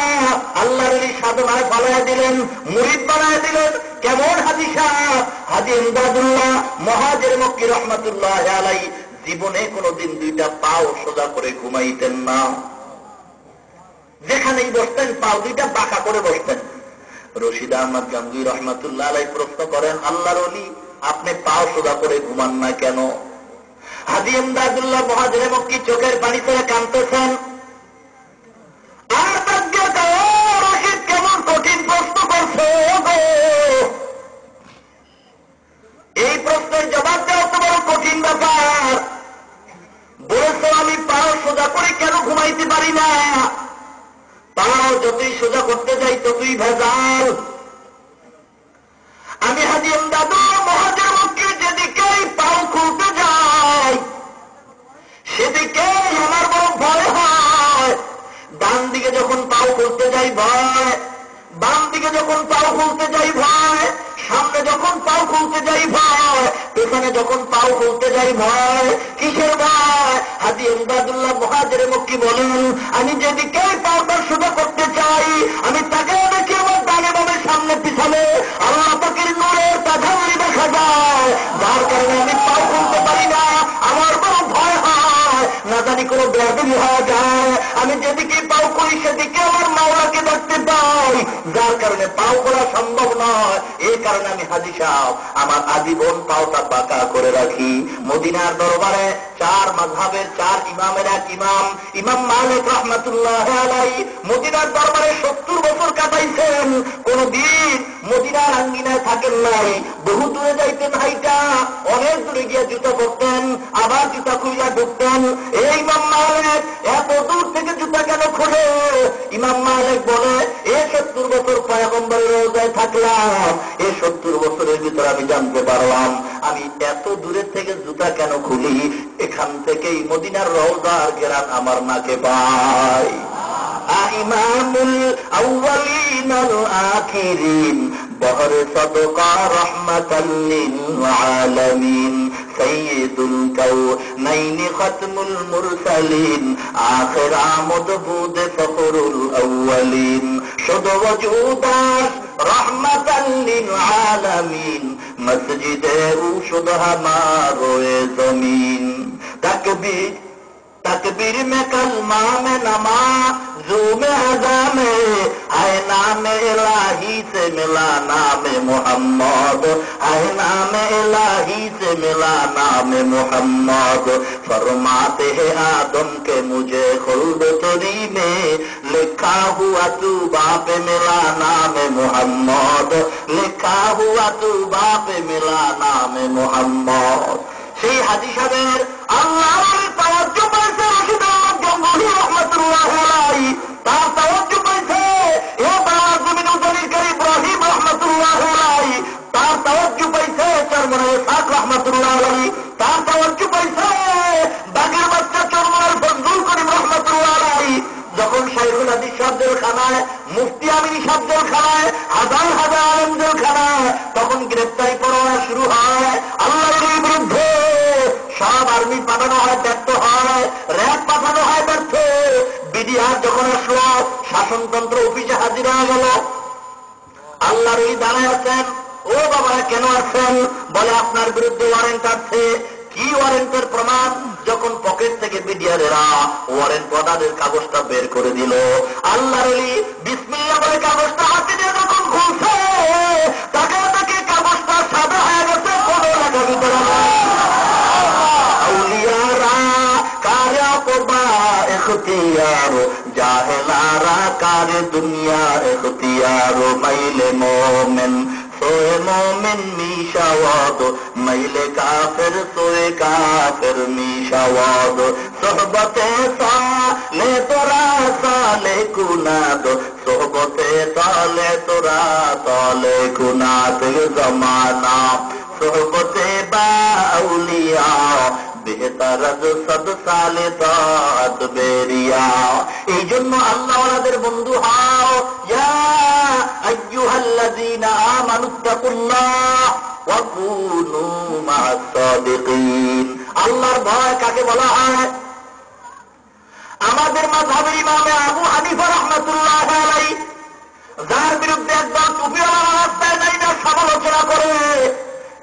আল্লাহর এই সাধনায় ফালাইয়া দিলেন, মুরিদ বানায় দিলেন। কেমন হাজী সাহেব? হাজী ইমদাদুল্লাহ মুহাজির মক্কি রহমাতুল্লাহ আলাইহি জীবনে কোনদিন দুইটা পাও সোজা করে ঘুমাইতেন না, যেখানেই বসতেন পাও দুইটা বাঁকা করে বসতেন। রশিদ আহমদ গাঙ্গুহি রহমাতুল্লাহ আলাইহি প্রশ্ন করেন, আল্লাহর ওলি, আপনি পাও সোজা করে ঘুমান না কেন? হাজী ইমদাদুল্লাহ মুহাজির মক্কি চোখের পানি ছেড়ে কাঁদতেছেন, আর রশিদ কেমন কঠিন প্রশ্ন করছে গো, এই প্রশ্নের জবাব দেওয়া তো বড় কঠিন ব্যাপার। বলেছো আমি পাও সোজা করে কেন ঘুমাইতে পারি না? পাও যতই সোজা করতে যাই ততই ভেজাল। আমি হাজী ইমদাদুল্লাহ মুহাজির মক্কির যেদিকেই পাও খুলতে যাই সেদিকেই আমার বড় ভয় হয়। ডান দিকে যখন পাও খুলতে যাই ভয়, বাম দিকে যখন পাও খুলতে যাই ভয়, সামনে যখন পাও খুলতে যাই ভয়, পেছনে যখন পাও খুলতে যাই ভয়। কিসের ভয়? হাজী ইমদাদুল্লাহ মুহাজির মক্কি বলেন, আমি যেদিকে পাওটা সোজা করতে চাই আমি তাকে দেখি আমার ডানে বামে সামনে পিছনে আল্লাহ পাকের নূরের তাজাল্লি দেখা যায়, যার কারণে আমি পাও খুলতে পারি না। আমার বড় ভয় হয় না জানি কোনো বেয়াদবি হয়ে যায়, আমি যেদিকে পাও করি সেদিকে আমার মাওলাকে দেখতে পাই, যার কারণে পাও করা সম্ভব নয়। এই কারণে আমি হাজী সাহেব আমার আজীবন পাওটা বাঁকা করে রাখি। মদিনার দরবারে চার মাযহাবের চার ইমামের এক ইমাম, ইমাম মালিক রহমাতুল্লাহ আলাইহি মদিনার দরবারে 70 বছর কাটাইছেন, কোনদিন মদিনার আঙ্গিনায় থাকেন নাই, বহু দূরে যাইতেন হাইটা, অনেক দূরে গিয়ে জুতা পরতেন, আবার জুতা খুইলা ঢুকতেন। এই ইমাম মালিক এত দূর থেকে জুতা কেন খোলে? ইমাম মালিক বলে, এ 70 বছর পয়গম্বরের রওজায় থাকলাম, এই 70 বছরের ভিতরে আমি জানতে পারলাম আমি এত দূরের থেকে জুতা কেন খুলি, এখান থেকেই মদিনার রওজার ঘেরান আমার নাকে পাই। ইমামুল আউয়ালিন আল আখিরিন বহর সদকা রাহমাতাল লিল আলামিন সাইয়্যিদুল কাউনাইন খাতমুল মুরসালিন আখির আমদ বুদ ফখরুল আউয়ালিন শুধু ওজুদাস রাহমাতাল লিল আলামিন মসজিদে উশুদ হামারে জমিন। তাকবীর तकबीर में कलमा में नमाज़ो में अज़ा में है नाम इलाही से मिला नाम मोहम्मद, है नाम इलाही से मिला नाम मोहम्मद। फरमाते हैं आदम के मुझे खुल्द तरी में लिखा हुआ तू बाप मिला नाम मोहम्मद, लिखा हुआ तू बाप मिला नाम मोहम्मद। সেই হাজী সাহেবের আল্লাহর তাওয়াজ্জু পাইছে রশিদ আহমদ গাঙ্গুহি রহমাতুল্লাহ আলাইহি, তার তাওয়াজ্জু পাইছে এ বাংলার জমিন উজানির কারি ইব্রাহিম রহমাতুল্লাহ আলাইহি, তার তাওয়াজ্জু পাইছে চরমনাই ইসহাক রহমাতুল্লাহ আলাইহি, তার তাওয়াজ্জু পাইছে বাগের বাচ্চা চরমনাই ফজলুল করিম রহমাতুল্লাহ আলাইহি। যখন শাইখুল হাদিস সাহেব জেলখানায়, মুফতি আমিনী সাহেব জেলখানায়, হাজার হাজার আলেম জেলখানায়, তখন গ্রেপ্তারি পরোয়ানা শুরু হয়। আল্লাহর বিরুদ্ধে সব আর্মি পাঠানো হয়, ব্যর্থ হয়, র্যাব পাঠানো হয়, ব্যর্থ। বিডিআর যখন আসলো, শাসনতন্ত্র অফিসে হাজির হয়ে গেল। আল্লাহর এই দাঁড়ায় আছেন, ও বাবা কেন আসছেন? বলে আপনার বিরুদ্ধে ওয়ারেন্ট আছে। কি ওয়ারেন্টের প্রমাণ? যখন পকেট থেকে বিডিআরেরা ওয়ারেন্ট অর্ডারের কাগজটা বের করে দিল, আল্লাহর ওলি বিসমিল্লাহ বলে কাগজটা হাতে দিয়ে যখন খুলছে, তাকে তাকে কাগজটা সাদা হয়ে গেছে, কোনো লেখা ভিতরে আউলিয়ারা কারা পবা এখতিয়ার, জাহেলারা কারে দুনিয়া এখতিয়ার, মাইলে মোমেন সোয়ে মোমেন মিশাওয়াদ, মাইলে কাফের সোয়ে কাফের মিশাওয়াদ, সোহবতে সালে তোরা সালে কুনাদ, সোহবতে সালে তোরা সালে কুনাদ, জমানা সোহবতে বাউলিয়া বেহতার সদ সালে তাত বেরিয়া। এই জন্য আল্লাহ ওনাদের বন্ধু হও। ইয়া আইয়ুহাল্লাযীনা আমানুত্তাকুল্লাহ ওয়া কুনু মা'আস সাদিকিন। আল্লাহর ভয় কাকে বলা হয়? আমাদের মাযহাবের ইমাম আবু হানিফা রাহমাতুল্লাহ আলাইহি, যার বিরুদ্ধে একদল টুপিওয়ালা রাস্তায় যাইয়া সমালোচনা করে,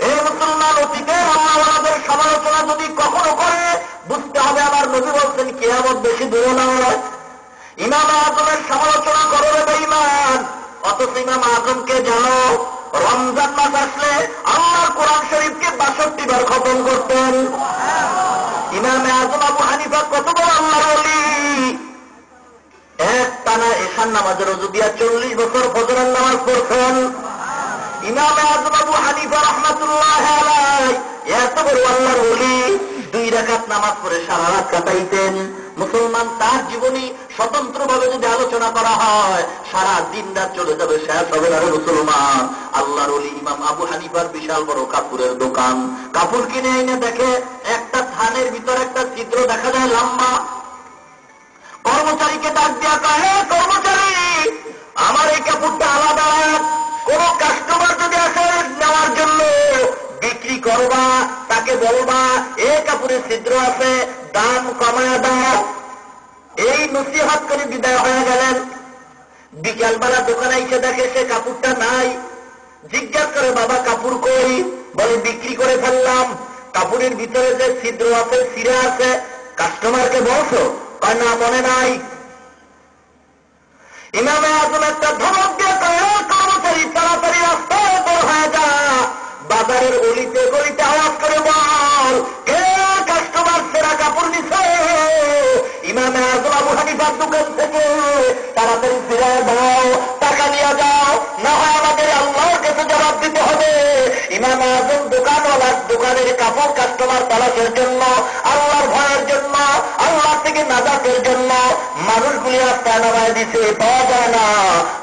এই মুসলমান অতীতের আল্লাহওয়ালাদের সমালোচনা যদি কখনো করে, বুঝতে হবে আমার নবী বলছেন কিয়ামত বেশি দূরে নয়। ইমাম আজমের সমালোচনা করো রে বেঈমান, অথচ ইমাম আজমকে জানো রমজান মাস আসলে আল্লাহর কোরআন শরীফকে 62 বার খতম করতেন। ইমাম আজম আবু হানিফা কত বড় আল্লাহর ওলি, এক টানা এশার নামাজের ওযু দিয়া 40 বছর ফজরের নামাজ পড়ছেন। ইমাম আজম আবু হানিফা রাহমাতুল্লাহ আলাইহি এত বড় আল্লাহর ওলি, 2 রাকাত নামাজ পড়ে সারা রাত কাটাইতেন। মুসলমান তার জীবনী স্বতন্ত্রভাবে যদি আলোচনা করা হয়, সারা দিন রাত চলে যাবে, শেষ হবে না মুসলমান। আল্লাহর ওলি ইমাম আবু হানিফার বিশাল বড় কাপড়ের দোকান, কাপড় কিনে এনে দেখে একটা থানের ভিতর একটা ছিদ্র দেখা যায় লম্বা। কর্মচারীকে ডাক দিয়া কহে, কর্মচারী আমার এই কাপড়টা আলাদা, কোন কাস্টমার যদি আসে নেওয়ার জন্য, বিক্রি করবা, তাকে বলবা এই কাপড়ের ছিদ্র আছে, দাম কমায় দাও। এই নসিহত করে বিদায় হয়ে গেলেন। বিকালবেলা দোকানে এসে দেখে সে কাপড়টা নাই। জিজ্ঞাসা করে বাবা কাপড় কই? বলে বিক্রি করে ফেললাম। কাপড়ের ভিতরে যে ছিদ্র আছে, ছিঁড়া আছে, কাস্টমারকে বলছো? না মনে নাই। ইমামে আজম একটা ধমক দিয়ে কর্মচারী তাড়াতাড়ি রাস্তায় বের হয়ে যা, বাজারের অলিতে গলিতে আওয়াজ করে বল কে কাস্টমার সেরা কাপড় নিছে। ইমামে আজম আবু হানিফার দোকান থেকে তাড়াতাড়ি ফিরে দাও, টাকা নিয়ে যাও, না হয় আমাদের আল্লাহর কাছে জবাব দিতে হবে। ইমামে আজম দোকানওয়ালার দোকানের কাপড় কাস্টমার তালাশের জন্য, আল্লাহর ভয়ের জন্য, আল্লাহ থেকে নাজাতের জন্য মানুষগুলি রাস্তায় নামায় দিছে, পাওয়া যায় না।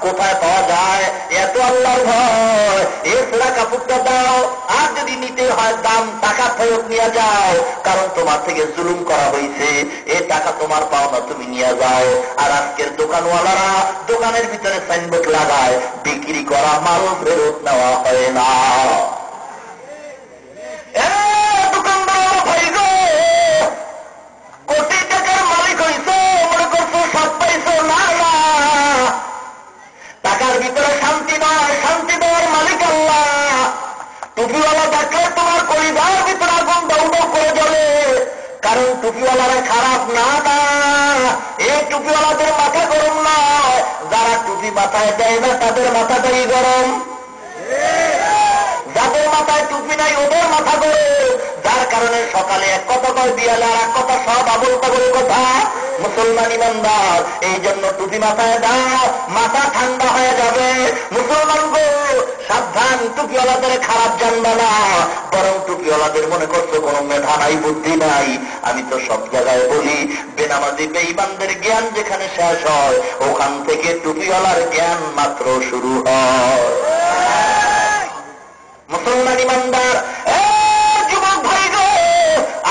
কোথায় পাওয়া যায়? এত আল্লাহর ভয়। এর সেরা কাপড়টা দাও, আর যদি নিতে হয় দাম টাকা ফেরত নিয়ে যাও, কারণ তোমার থেকে জুলুম করা হয়েছে, এ টাকা তোমার পাওনা, তুমি নিয়ে যাও। আর আজকের দোকানওয়ালারা দোকানের ভিতরে সাইনবোর্ড লাগায়, বিক্রি করা মাল ফেরত নেওয়া হয় না। দোকানদার ভাই গো, কোটি টাকার মালিক হইছো, মনে করছো সব পাইছো? না, টাকার ভিতরে শান্তি নয়, শান্তি দেওয়ার মালিক আল্লাহ। টুপিওয়ালা দেখলে তোমার পরিবার ভিতরে আগুন দাউ দাউ করে জ্বলে, কারণ টুপিওয়ালারা খারাপ না। না, এই টুপিওয়ালাদের মাথা গরম নয়, যারা টুপি মাথায় দেয় না তাদের মাথাটাই গরম। যাদের মাথায় টুপি নাই ওদের মাথা গরম, যার কারণে সকালে এক কথা কয়, বিয়ালে আর এক কথা, সব আবল তাবল কথা। মুসলমান ইমানদার, এই জন্য টুপি মাথায় দাও, মাথা ঠান্ডা হয়ে যাবে। মুসলমান গো সাবধান, টুপিওয়ালাদের খারাপ জানবা না, বরং টুপিওয়ালাদের মনে করছো কোনো মেধা নাই, বুদ্ধি নাই। আমি তো সব জায়গায় বলি, বেনামাজি বেঈমানদের জ্ঞান যেখানে শেষ হয়, ওখান থেকে টুপিওয়ালার জ্ঞান মাত্র শুরু হয়। মুসলমান ইমানদার, যুবক ভাই গো,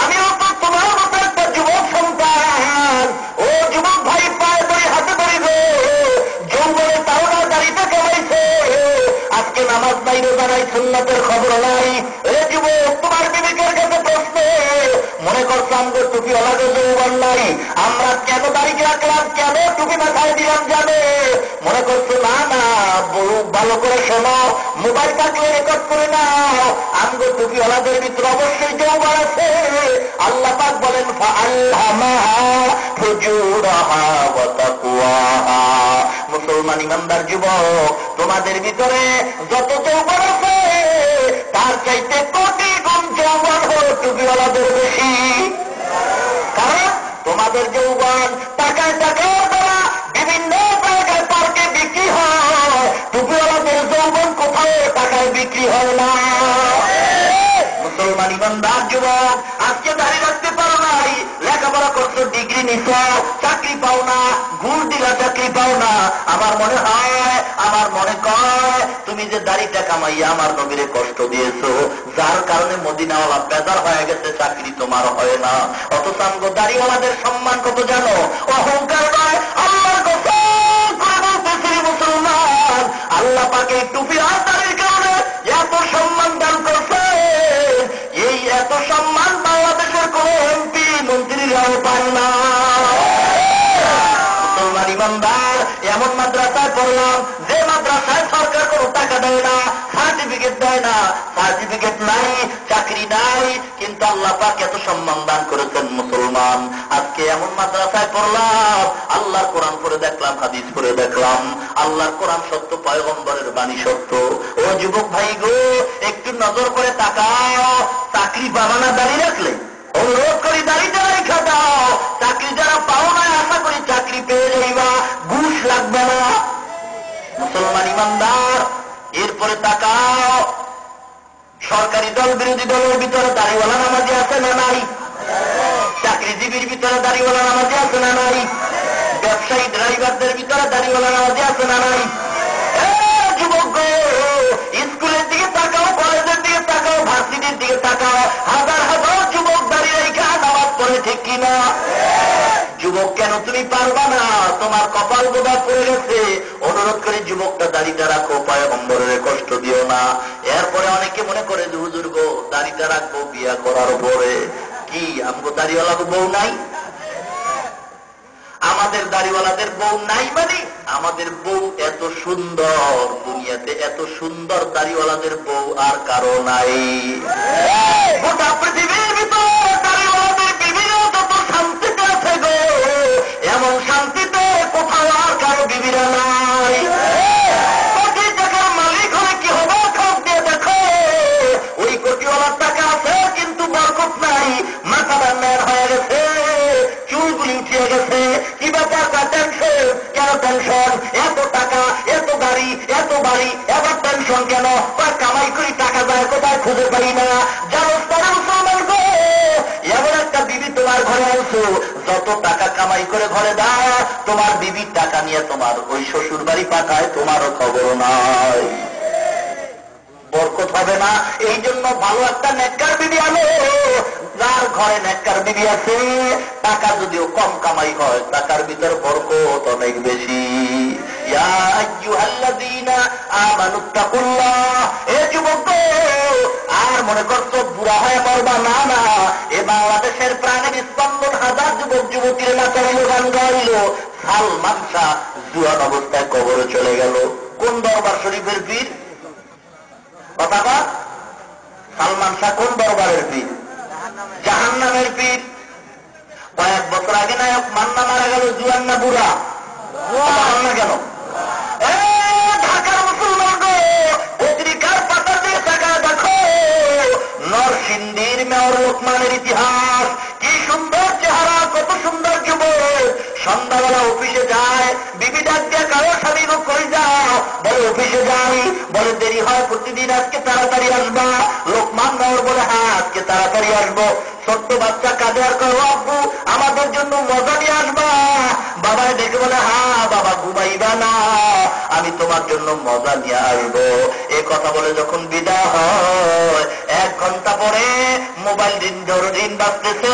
আমিও তো তোমার মতো একটা যুবক সন্তান। ও যুবক ভাই, পায়ে ধরে হাতে ধরি গো, যৌবনে তাওরা দাড়িতে কমাইছে, আজকে নামাজ নাই, রোজা নাই, সুন্নাতের খবর নাই। এ যুবক, তোমার বিবেকের কাছে প্রশ্ন, মনে করতাম যে টুপি ওলাদের যৌবন নাই, আমরা কেন দাড়ি রাখলাম, কেন টুপি মাথায় দিলাম জানে? মনে করছো না, না, ভালো করে শোনো, মোবাইল থাকলে রেকর্ড টুপিওয়ালাদের ভিতরে অবশ্যই যৌবন আছে। আল্লাহ পাক বলেন ফাআলহামাহা ফুজুরাহা ওয়া তাকওয়াহা। মুসলমান ইমানদার যুবক, তোমাদের ভিতরে যত যৌবন আছে তার চাইতে কোটি গুণ যৌবন হল টুপিওয়ালাদের বেশি। কারণ তোমাদের যৌবন টাকায় টাকায় দ্বারা বিভিন্ন জায়গায় পার্কে বিক্রি হয়, টুপিওয়ালাদের যৌবন কোথাও টাকায় বিক্রি হয় না। মুসলমান ইমানদার যুবক, আজকে দাঁড়িয়ে রাখতে পারো নাই, লেখাপড়া করছো, ডিগ্রি নিছ, চাকরি পাও না, ঘুষ দিলা চাকরি পাও না। আমার মনে হয়, আমার মনে কয় তুমি যে দাড়িটা কামাইয়া আমার নবীরে কষ্ট দিয়েছো, যার কারণে মদিনাওয়ালা বেজার হয়ে গেছে, চাকরি তোমার হয় না। অথচ আমগো দাড়িওয়ালাদের সম্মান কত জানো? অহংকার নয়, আল্লাহর কসম করে বলতেছি মুসলমান, আল্লাহ পাকে টুপি আর দাড়ির কারণে এত সম্মান দান করছে, এই এত সম্মান বাংলাদেশের কোন এমপি মন্ত্রীরাও পায় না। মুসলমান ইমানদার, এমন মাদ্রাসায় পড়লাম যে মাদ্রাসায় সরকার কোনো টাকা দেয় না, সার্টিফিকেট দেয় না, সার্টিফিকেট নাই, চাকরি নাই, কিন্তু আল্লাহ পাক এত সম্মান দান করেছেন মুসলমান। আজকে এমন মাদ্রাসায় পড়লাম, আল্লাহর কোরআন পড়ে দেখলাম, হাদিস পড়ে দেখলাম, আল্লাহর কোরআন সত্য, পয়গম্বরের বাণী সত্য। ও যুবক ভাই গো, একটু নজর করে তাকাও, চাকরি পাবা না দাঁড়িয়ে রাখলে? অনুরোধ করি দাঁড়িয়ে রেখা দাও। চাকরি যারা পাও না, আশা করি চাকরি পেয়ে যাইবা, ঘুষ লাগবে না। মুসলমান ইমানদার, এরপরে তাকাও, সরকারি দল বিরোধী দলের ভিতরে দাড়িওয়ালা নামাজি আছে না নাই? চাকরিজীবীর ভিতরে দাড়িওয়ালা নামাজি আছে না নাই? ব্যবসায়ী ড্রাইভারদের ভিতরে দাড়িওয়ালা নামাজি আছে না নাই? যুবক, স্কুলের দিকে তাকাও, কলেজের দিকে তাকাও, ভার্সিটির দিকে তাকাও, হাজার হাজার যুবক দাঁড়িয়ে রেখা নামাজ পড়ে, ঠিক কিনা? যুবক, কেন তুমি পারবা না? তোমার কপাল বোধা পড়ে গেছে। অনুরোধ করে যুবকটা দাড়িটা রাখো, পয়গম্বরের কষ্ট দিও না। এরপরে অনেকে মনে করে যে হুজুর গো, দাড়িটা রাখবো বিয়া করার পরে। কি আমগো দাড়িওয়ালা বউ নাই? আমাদের দাড়িওয়ালাদের বউ নাই মানে আমাদের বউ এত সুন্দর, দুনিয়াতে এত সুন্দর দাড়িওয়ালাদের বউ আর কারো নাই। গোটা পৃথিবীর ভিতর দাড়িওয়ালাদের বিভিন্ন যত শান্তিতে আছে গো, এমন শান্তিতে কোথাও আর কারো বিবিরা নাই। কোটি টাকার মালিক হলে কি হবে? খোঁজ দিয়ে দেখো, ওই কোটিওয়ালার টাকা আছে কিন্তু বরকত নাই, মাথাটা ন্যার হয়ে গেছে, চুলগুলি উঠিয়ে গেছে। কি ব্যাপার? টেনশন। কেন টেনশন? এত টাকা, এত গাড়ি, এত বাড়ি, এবার টেনশন কেন? কামাই করি, টাকা যায় কোথায় খুঁজে পাই না। জানো তারা মুসলমান গো, এমন একটা বিবি তোমার ঘরে আনছো, যত টাকা কামাই করে ঘরে দাও, তোমার বিবির টাকা নিয়ে তোমার ওই শ্বশুর বাড়ি পাঠায়, তোমারও খবর নাই, বরকত হবে না। এই জন্য ভালো একটা নেককার বিবি আনো, যার ঘরে নেককার বিবি আছে, টাকা যদিও কম কামাই হয়, টাকার ভিতর বরকত অনেক বেশি। ইয়া আইয়ুহাল্লাযীনা আমানুত্তাকুল্লাহ, এ যুবক, আর মনে করছো বুড়া হয়ে মরবা না। না, এ বাংলাদেশের প্রাণের স্পন্দন, হাজার যুবক যুবতীর নাচাইল, গান গাইল। সালমান শাহ জুয়ান অবস্থায় কবরে চলে গেল। কোন দরবার শরীফের পীর? কথা বল, সালমান শাহ কোন দরবারের পীর? জাহান্নামের পীর। কয়েক বছর আগে নায়ক মান্না মারা গেল, জুয়ান না বুড়া? না কেন? ঢাকার মুসলমান পত্রিকার পাতা দিয়ে টাকা দেখো, নরসিংদীর মেয়র লোকমানের ইতিহাস। কি সুন্দর চেহারা, কত সুন্দর যুবক। সন্ধ্যাবেলা অফিসে যায়, বিবি ডাক দিয়ে কারো স্বামী গো করে যাও, বলে অফিসে যাই, বলে দেরি হয় প্রতিদিন, আজকে তাড়াতাড়ি আসবা। লোকমান মেয়র বলে হ্যাঁ আজকে তাড়াতাড়ি আসবো। ছোট্ট বাচ্চা কাঁদে আর করো, আব্বু আমাদের জন্য মজা নিয়ে আসবা। বাবায় দেখে বলে হ্যাঁ বাবা, ঘুমাইবা না, আমি তোমার জন্য মজা নিয়ে আসবো। এ কথা বলে যখন বিদায় হয়, 1 ঘন্টা পরে মোবাইল রিং বাজতেছে,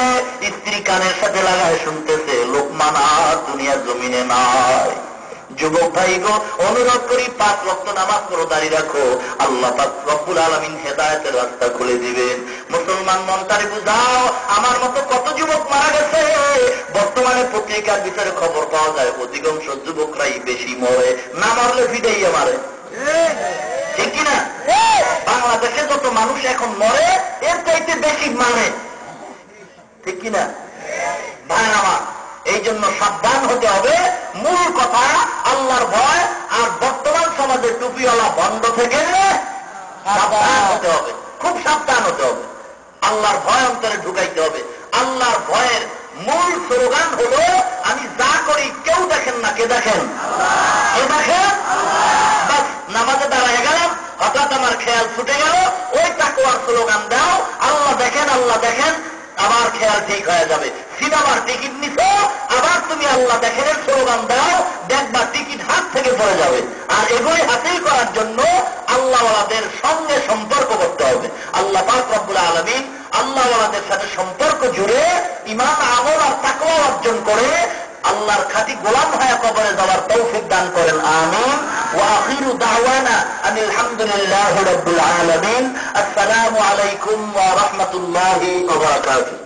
স্ত্রী কানের সাথে লাগায় শুনতেছে, লোকমান আর দুনিয়ার জমিনে নাই। যুবক ভাই গো, অনুরোধ করি 5 ওয়াক্ত নামাজ পড়ো, দাঁড়িয়ে রাখো, আল্লাহ পাক রব্বুল আলামিন হেদায়েতের রাস্তা খুলে দিবেন। মুসলমান মনটারে বুঝাও, আমার মতো কত যুবক মারা গেছে। বর্তমানে পত্রিকার ভিতরে খবর পাওয়া যায় অধিকাংশ যুবকরাই বেশি মরে, না মারলে ফিটাইয়া মারে। ঠিক কিনা? বাংলাদেশে যত মানুষ এখন মরে এর চাইতে বেশি মানে, ঠিক কিনা ভাই আমার? এই জন্য সাবধান হতে হবে। মূল কথা আল্লাহর ভয়, আর বর্তমান সমাজে টুপিওয়ালা বন্ধ থেকে সাবধান হতে হবে, খুব সাবধান হতে হবে। আল্লাহর ভয় অন্তরে ঢুকাইতে হবে। আল্লাহর ভয়ের মূল স্লোগান হলো আমি যা করি কেউ দেখেন না, কে দেখেন? কে দেখেন? বাস নামাজে দাঁড়ায় গেলাম, হঠাৎ আমার খেয়াল ছুটে গেল, ওই তাকওয়ার স্লোগান দাও, আল্লাহ দেখেন, আল্লাহ দেখেন, আবার খেয়াল ঠিক হয়ে যাবে। সিনেমার টিকিট নিছো, আবার তুমি আল্লাহ দেখেন স্লোগান দাও, দেখবা টিকিট হাত থেকে পড়ে যাবে। আর এগুলি হাসিল করার জন্য আল্লাহওয়ালাদের সঙ্গে সম্পর্ক করতে হবে। আল্লাহ পাক রব্বুল আলামিন আল্লাহওয়ালাদের সাথে সম্পর্ক জুড়ে ঈমান, আমল আর তাকওয়া অর্জন করে আল্লাহর খাঁটি গোলাম হয়ে কবরে যাওয়ার তৌফিক দান করেন। আমিন। ওয়া আখিরু দাওয়ানা আনিল হামদুলিল্লাহি রাব্বিল আলামিন। আসসালামু আলাইকুম ওয়া রাহমাতুল্লাহি ওয়া বারাকাতুহু।